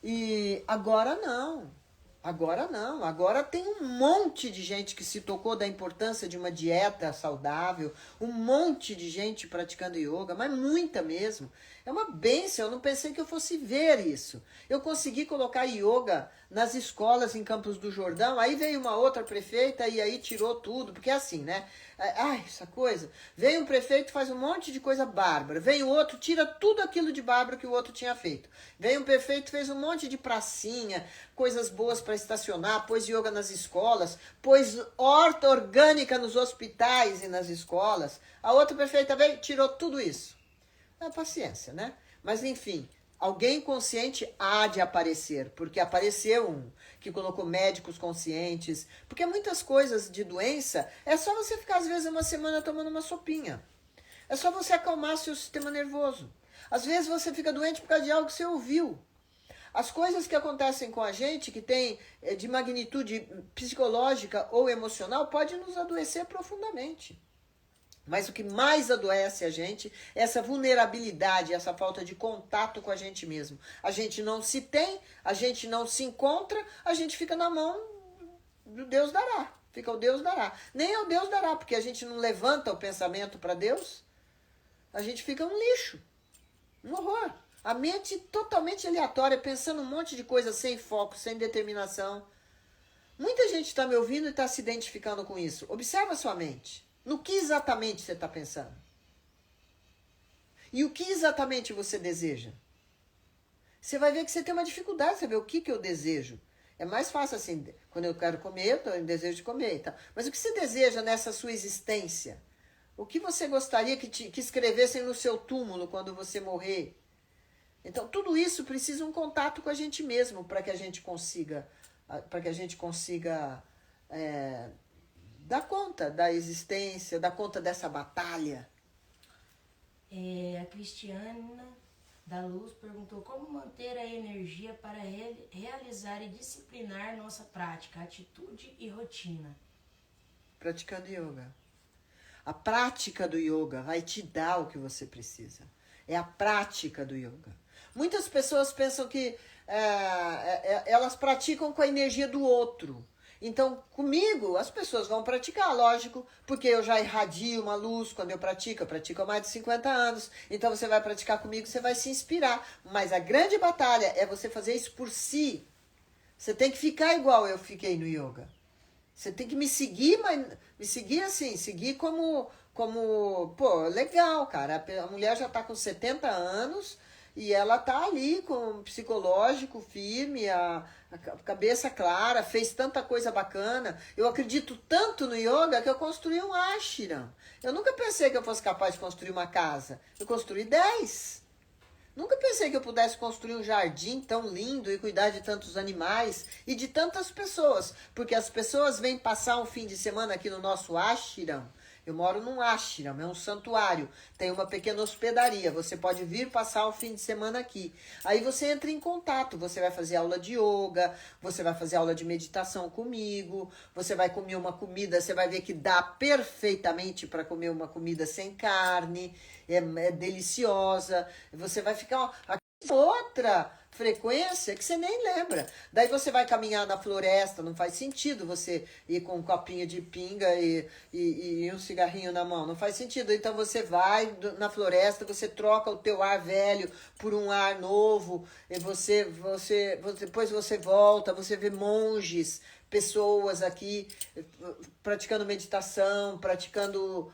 E agora não. Agora tem um monte de gente que se tocou da importância de uma dieta saudável, um monte de gente praticando yoga, mas muita mesmo. É uma bênção, eu não pensei que eu fosse ver isso. Eu consegui colocar yoga nas escolas em Campos do Jordão, aí veio uma outra prefeita e aí tirou tudo, porque é assim, né? Ai, essa coisa. Vem um prefeito, faz um monte de coisa bárbara. Vem o outro, tira tudo aquilo de bárbaro que o outro tinha feito. Vem um prefeito, fez um monte de pracinha, coisas boas para estacionar, pôs yoga nas escolas, pôs horta orgânica nos hospitais e nas escolas. A outra prefeita veio, tirou tudo isso. Paciência, né? Mas enfim, alguém consciente há de aparecer, porque apareceu um que colocou médicos conscientes, porque muitas coisas de doença, é só você ficar às vezes uma semana tomando uma sopinha. É só você acalmar seu sistema nervoso. Às vezes você fica doente por causa de algo que você ouviu. As coisas que acontecem com a gente, que tem de magnitude psicológica ou emocional, pode nos adoecer profundamente. Mas o que mais adoece a gente é essa vulnerabilidade, essa falta de contato com a gente mesmo. A gente não se tem, a gente não se encontra, a gente fica na mão do Deus dará. Fica o Deus dará. Nem é o Deus dará, porque a gente não levanta o pensamento para Deus, a gente fica um lixo, um horror. A mente totalmente aleatória, pensando um monte de coisa sem foco, sem determinação. Muita gente está me ouvindo e está se identificando com isso. Observa a sua mente. No que exatamente você está pensando? E o que exatamente você deseja? Você vai ver que você tem uma dificuldade de saber o que eu desejo. É mais fácil assim, quando eu quero comer, eu tenho desejo de comer e tal. Mas o que você deseja nessa sua existência? O que você gostaria que escrevessem no seu túmulo quando você morrer? Então, tudo isso precisa um contato com a gente mesmo para que a gente consiga, dar conta da existência, dar conta dessa batalha. A Cristiana da Luz perguntou como manter a energia para realizar e disciplinar nossa prática, atitude e rotina. Praticando yoga. A prática do yoga vai te dar o que você precisa. É a prática do yoga. Muitas pessoas pensam que elas praticam com a energia do outro. Então, comigo, as pessoas vão praticar, lógico, porque eu já irradio uma luz quando eu pratico há mais de 50 anos. Então, você vai praticar comigo, você vai se inspirar. Mas a grande batalha é você fazer isso por si. Você tem que ficar igual eu fiquei no yoga. Você tem que me seguir, mas me seguir assim, seguir como pô, legal, cara. A mulher já tá com 70 anos e ela tá ali com o psicológico firme, a cabeça clara, fez tanta coisa bacana. Eu acredito tanto no yoga que eu construí um ashram. Eu nunca pensei que eu fosse capaz de construir uma casa. Eu construí 10. Nunca pensei que eu pudesse construir um jardim tão lindo e cuidar de tantos animais e de tantas pessoas. Porque as pessoas vêm passar um fim de semana aqui no nosso ashram. Eu moro num ashram, é um santuário. Tem uma pequena hospedaria. Você pode vir passar o fim de semana aqui. Aí você entra em contato. Você vai fazer aula de yoga, você vai fazer aula de meditação comigo, você vai comer uma comida, você vai ver que dá perfeitamente para comer uma comida sem carne. É deliciosa, você vai ficar outra frequência que você nem lembra. Daí você vai caminhar na floresta, não faz sentido você ir com um copinho de pinga e um cigarrinho na mão, não faz sentido. Então você vai na floresta, você troca o teu ar velho por um ar novo, e depois você volta, você vê monges, pessoas aqui praticando meditação, praticando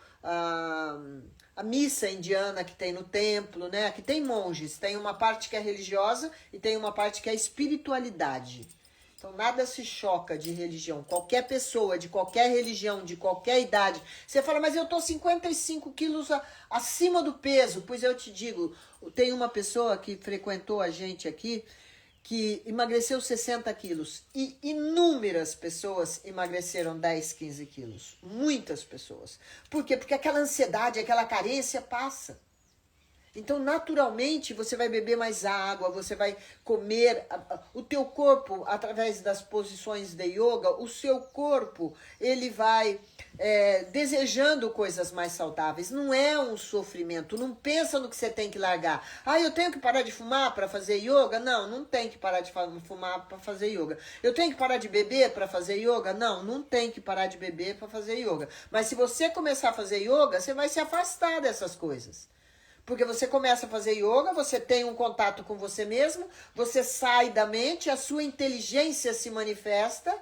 a missa indiana que tem no templo, né? Que tem monges, tem uma parte que é religiosa e tem uma parte que é espiritualidade. Então nada se choca de religião. Qualquer pessoa, de qualquer religião, de qualquer idade. Você fala, mas eu tô 55 quilos acima do peso. Pois eu te digo, tem uma pessoa que frequentou a gente aqui, que emagreceu 60 quilos. E inúmeras pessoas emagreceram 10, 15 quilos. Muitas pessoas. Por quê? Porque aquela ansiedade, aquela carência passa. Então, naturalmente, você vai beber mais água, você vai comer. O teu corpo, através das posições de yoga, o seu corpo, ele vai desejando coisas mais saudáveis. Não é um sofrimento. Não pensa no que você tem que largar. Ah, eu tenho que parar de fumar para fazer yoga? Não, não tem que parar de fumar para fazer yoga. Eu tenho que parar de beber para fazer yoga? Não, não tem que parar de beber para fazer yoga. Mas se você começar a fazer yoga, você vai se afastar dessas coisas. Porque você começa a fazer yoga, você tem um contato com você mesmo, você sai da mente, a sua inteligência se manifesta,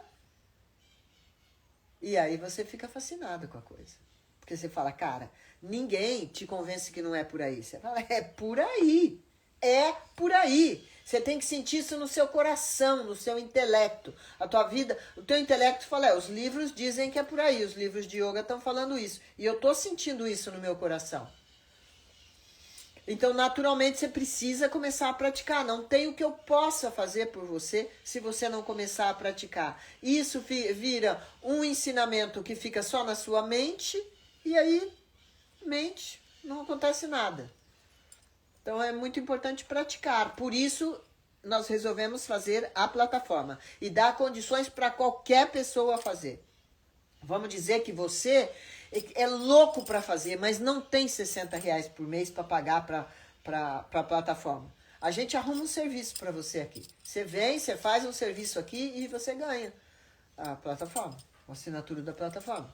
e aí você fica fascinado com a coisa. Porque você fala, cara, ninguém te convence que não é por aí. Você fala, é por aí. É por aí. Você tem que sentir isso no seu coração, no seu intelecto. A tua vida, o teu intelecto fala, os livros dizem que é por aí, os livros de yoga estão falando isso. E eu estou sentindo isso no meu coração. Então, naturalmente, você precisa começar a praticar. Não tem o que eu possa fazer por você se você não começar a praticar. Isso vira um ensinamento que fica só na sua mente e aí, mente, não acontece nada. Então, é muito importante praticar. Por isso, nós resolvemos fazer a plataforma e dar condições para qualquer pessoa fazer. Vamos dizer que você é louco para fazer, mas não tem R$60 por mês para pagar para a plataforma. A gente arruma um serviço para você aqui. Você vem, você faz um serviço aqui e você ganha a plataforma. a assinatura da plataforma.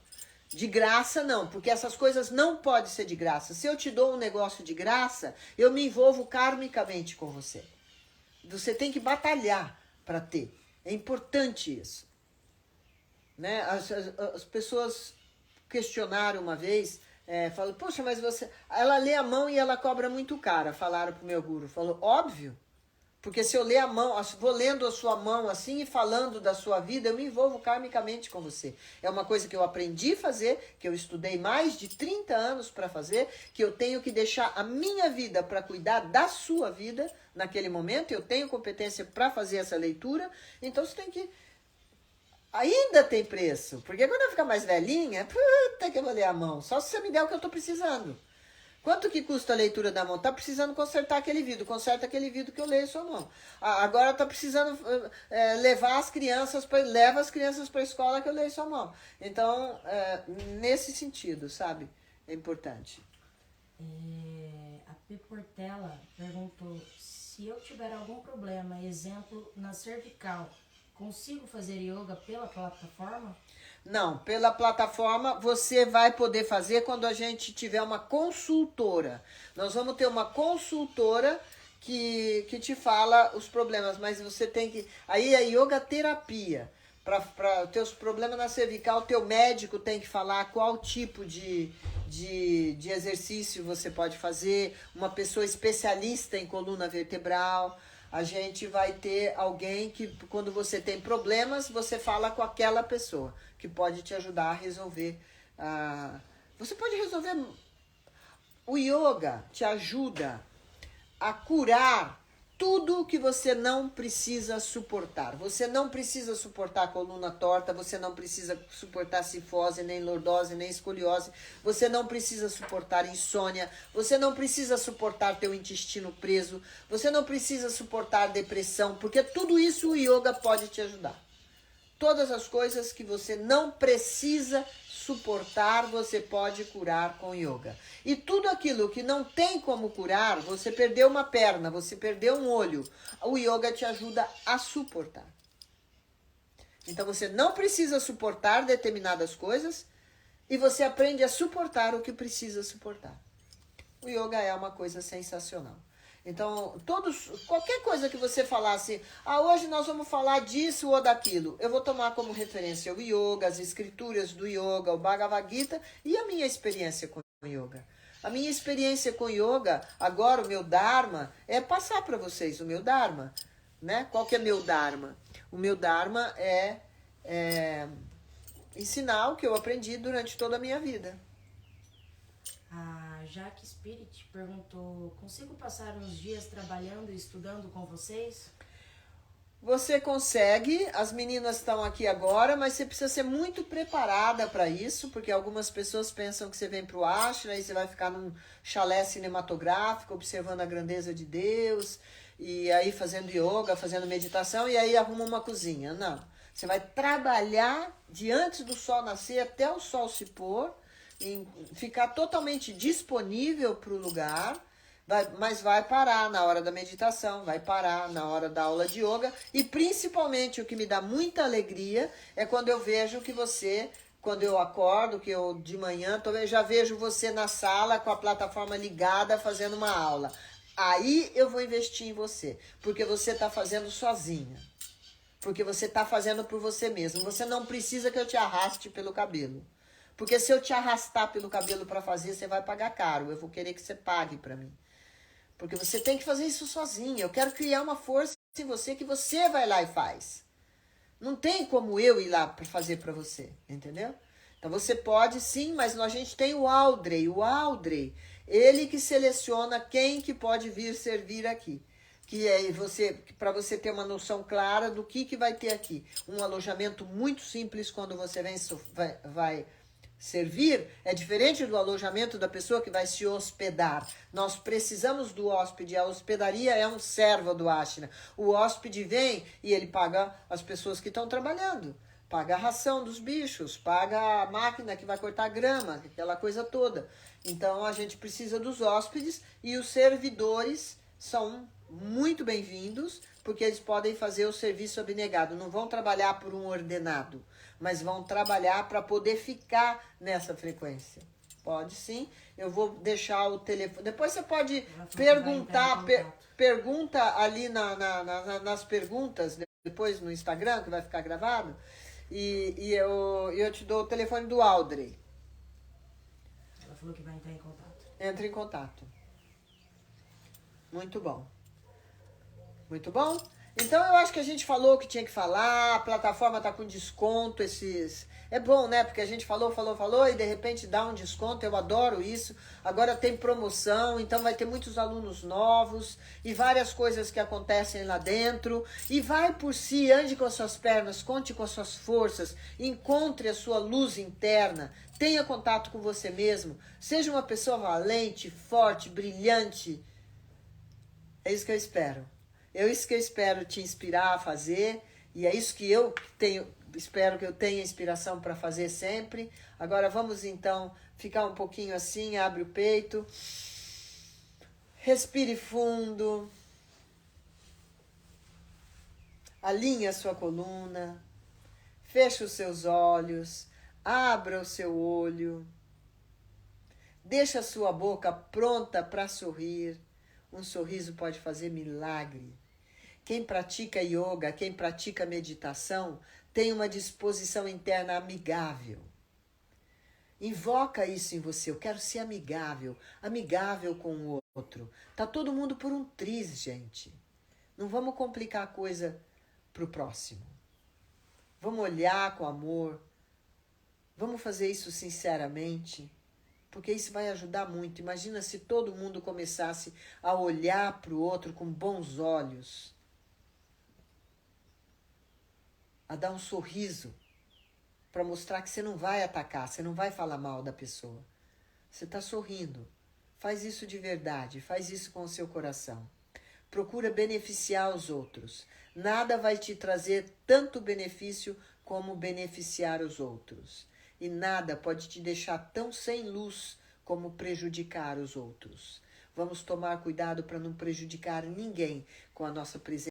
De graça não, porque essas coisas não podem ser de graça. Se eu te dou um negócio de graça, eu me envolvo karmicamente com você. Você tem que batalhar para ter. É importante isso. Né? As pessoas questionaram uma vez, falaram, poxa, mas você... Ela lê a mão e ela cobra muito cara, falaram pro meu guru. Falou, óbvio. Porque se eu ler a mão, vou lendo a sua mão assim e falando da sua vida, eu me envolvo karmicamente com você. É uma coisa que eu aprendi a fazer, que eu estudei mais de 30 anos para fazer, que eu tenho que deixar a minha vida para cuidar da sua vida naquele momento. Eu tenho competência para fazer essa leitura, então você tem que... Ainda tem preço, porque quando eu ficar mais velhinha, puta que eu vou ler a mão, só se você me der o que eu estou precisando. Quanto que custa a leitura da mão? Tá precisando consertar aquele vidro. Conserta aquele vidro que eu leio sua mão. Agora tá precisando levar as crianças leva as crianças para a escola que eu leio sua mão. Então, nesse sentido, sabe? É importante. A P. Portela perguntou se eu tiver algum problema, exemplo, na cervical, consigo fazer yoga pela plataforma? Não, pela plataforma você vai poder fazer quando a gente tiver uma consultora. Nós vamos ter uma consultora que te fala os problemas, mas você tem que... Aí é yoga terapia. Para teus problemas na cervical, teu médico tem que falar qual tipo de exercício você pode fazer, uma pessoa especialista em coluna vertebral. A gente vai ter alguém que, quando você tem problemas, você fala com aquela pessoa que pode te ajudar a resolver. Você pode resolver. O yoga te ajuda a curar tudo que você não precisa suportar. Você não precisa suportar a coluna torta, você não precisa suportar cifose, nem lordose, nem escoliose, você não precisa suportar insônia, você não precisa suportar teu intestino preso, você não precisa suportar depressão, porque tudo isso o yoga pode te ajudar. Todas as coisas que você não precisa suportar, você pode curar com yoga. E tudo aquilo que não tem como curar, você perdeu uma perna, você perdeu um olho, o yoga te ajuda a suportar. Então você não precisa suportar determinadas coisas e você aprende a suportar o que precisa suportar. O yoga é uma coisa sensacional. Então, qualquer coisa que você falasse, hoje nós vamos falar disso ou daquilo, eu vou tomar como referência o yoga, as escrituras do yoga, o Bhagavad Gita e a minha experiência com o yoga. A minha experiência com yoga, agora o meu Dharma, é passar para vocês o meu Dharma. Né? Qual que é meu Dharma? O meu Dharma é ensinar o que eu aprendi durante toda a minha vida. A Jaque Spirit perguntou, consigo passar uns dias trabalhando e estudando com vocês? Você consegue, as meninas estão aqui agora, mas você precisa ser muito preparada para isso, porque algumas pessoas pensam que você vem para o ashram e você vai ficar num chalé cinematográfico, observando a grandeza de Deus, e aí fazendo yoga, fazendo meditação, e aí arruma uma cozinha. Não, você vai trabalhar de antes do sol nascer até o sol se pôr, ficar totalmente disponível para o lugar, mas vai parar na hora da meditação, vai parar na hora da aula de yoga, e principalmente o que me dá muita alegria é quando eu vejo que você, quando eu acordo, que eu de manhã, eu já vejo você na sala com a plataforma ligada fazendo uma aula. Aí eu vou investir em você, porque você está fazendo sozinha, porque você está fazendo por você mesmo, você não precisa que eu te arraste pelo cabelo. Porque se eu te arrastar pelo cabelo para fazer, você vai pagar caro. Eu vou querer que você pague para mim. Porque você tem que fazer isso sozinho. Eu quero criar uma força em você que você vai lá e faz. Não tem como eu ir lá para fazer para você, entendeu? Então você pode sim, mas a gente tem o Aldrey. O Aldrey, ele que seleciona quem que pode vir servir aqui. Que é para você ter uma noção clara do que vai ter aqui. Um alojamento muito simples quando você vai servir, é diferente do alojamento da pessoa que vai se hospedar. Nós precisamos do hóspede, a hospedaria é um servo do ashram. O hóspede vem e ele paga as pessoas que estão trabalhando, paga a ração dos bichos, paga a máquina que vai cortar grama, aquela coisa toda. Então a gente precisa dos hóspedes e os servidores são muito bem-vindos, porque eles podem fazer o serviço abnegado. Não vão trabalhar por um ordenado, mas vão trabalhar para poder ficar nessa frequência. Pode sim. Eu vou deixar o telefone. Depois você pode perguntar, pergunta ali nas perguntas, depois no Instagram, que vai ficar gravado. E eu te dou o telefone do Audrey. Ela falou que vai entrar em contato. Entra em contato. Muito bom. Muito bom? Então eu acho que a gente falou o que tinha que falar, a plataforma tá com desconto, É bom, né? Porque a gente falou e de repente dá um desconto, eu adoro isso. Agora tem promoção, então vai ter muitos alunos novos e várias coisas que acontecem lá dentro. E vai por si, ande com as suas pernas, conte com as suas forças, encontre a sua luz interna, tenha contato com você mesmo, seja uma pessoa valente, forte, brilhante. É isso que eu espero. É isso que eu espero te inspirar a fazer. E é isso que eu espero que eu tenha inspiração para fazer sempre. Agora vamos então ficar um pouquinho assim, abre o peito. Respire fundo. Alinhe a sua coluna. Feche os seus olhos. Abra o seu olho. Deixa a sua boca pronta para sorrir. Um sorriso pode fazer milagre. Quem pratica yoga, quem pratica meditação, tem uma disposição interna amigável. Invoca isso em você. Eu quero ser amigável, amigável com o outro. Tá todo mundo por um triz, gente. Não vamos complicar a coisa pro próximo. Vamos olhar com amor. Vamos fazer isso sinceramente. Porque isso vai ajudar muito. Imagina se todo mundo começasse a olhar para o outro com bons olhos. A dar um sorriso. Para mostrar que você não vai atacar, você não vai falar mal da pessoa. Você está sorrindo. Faz isso de verdade. Faz isso com o seu coração. Procura beneficiar os outros. Nada vai te trazer tanto benefício como beneficiar os outros. E nada pode te deixar tão sem luz como prejudicar os outros. Vamos tomar cuidado para não prejudicar ninguém com a nossa presença.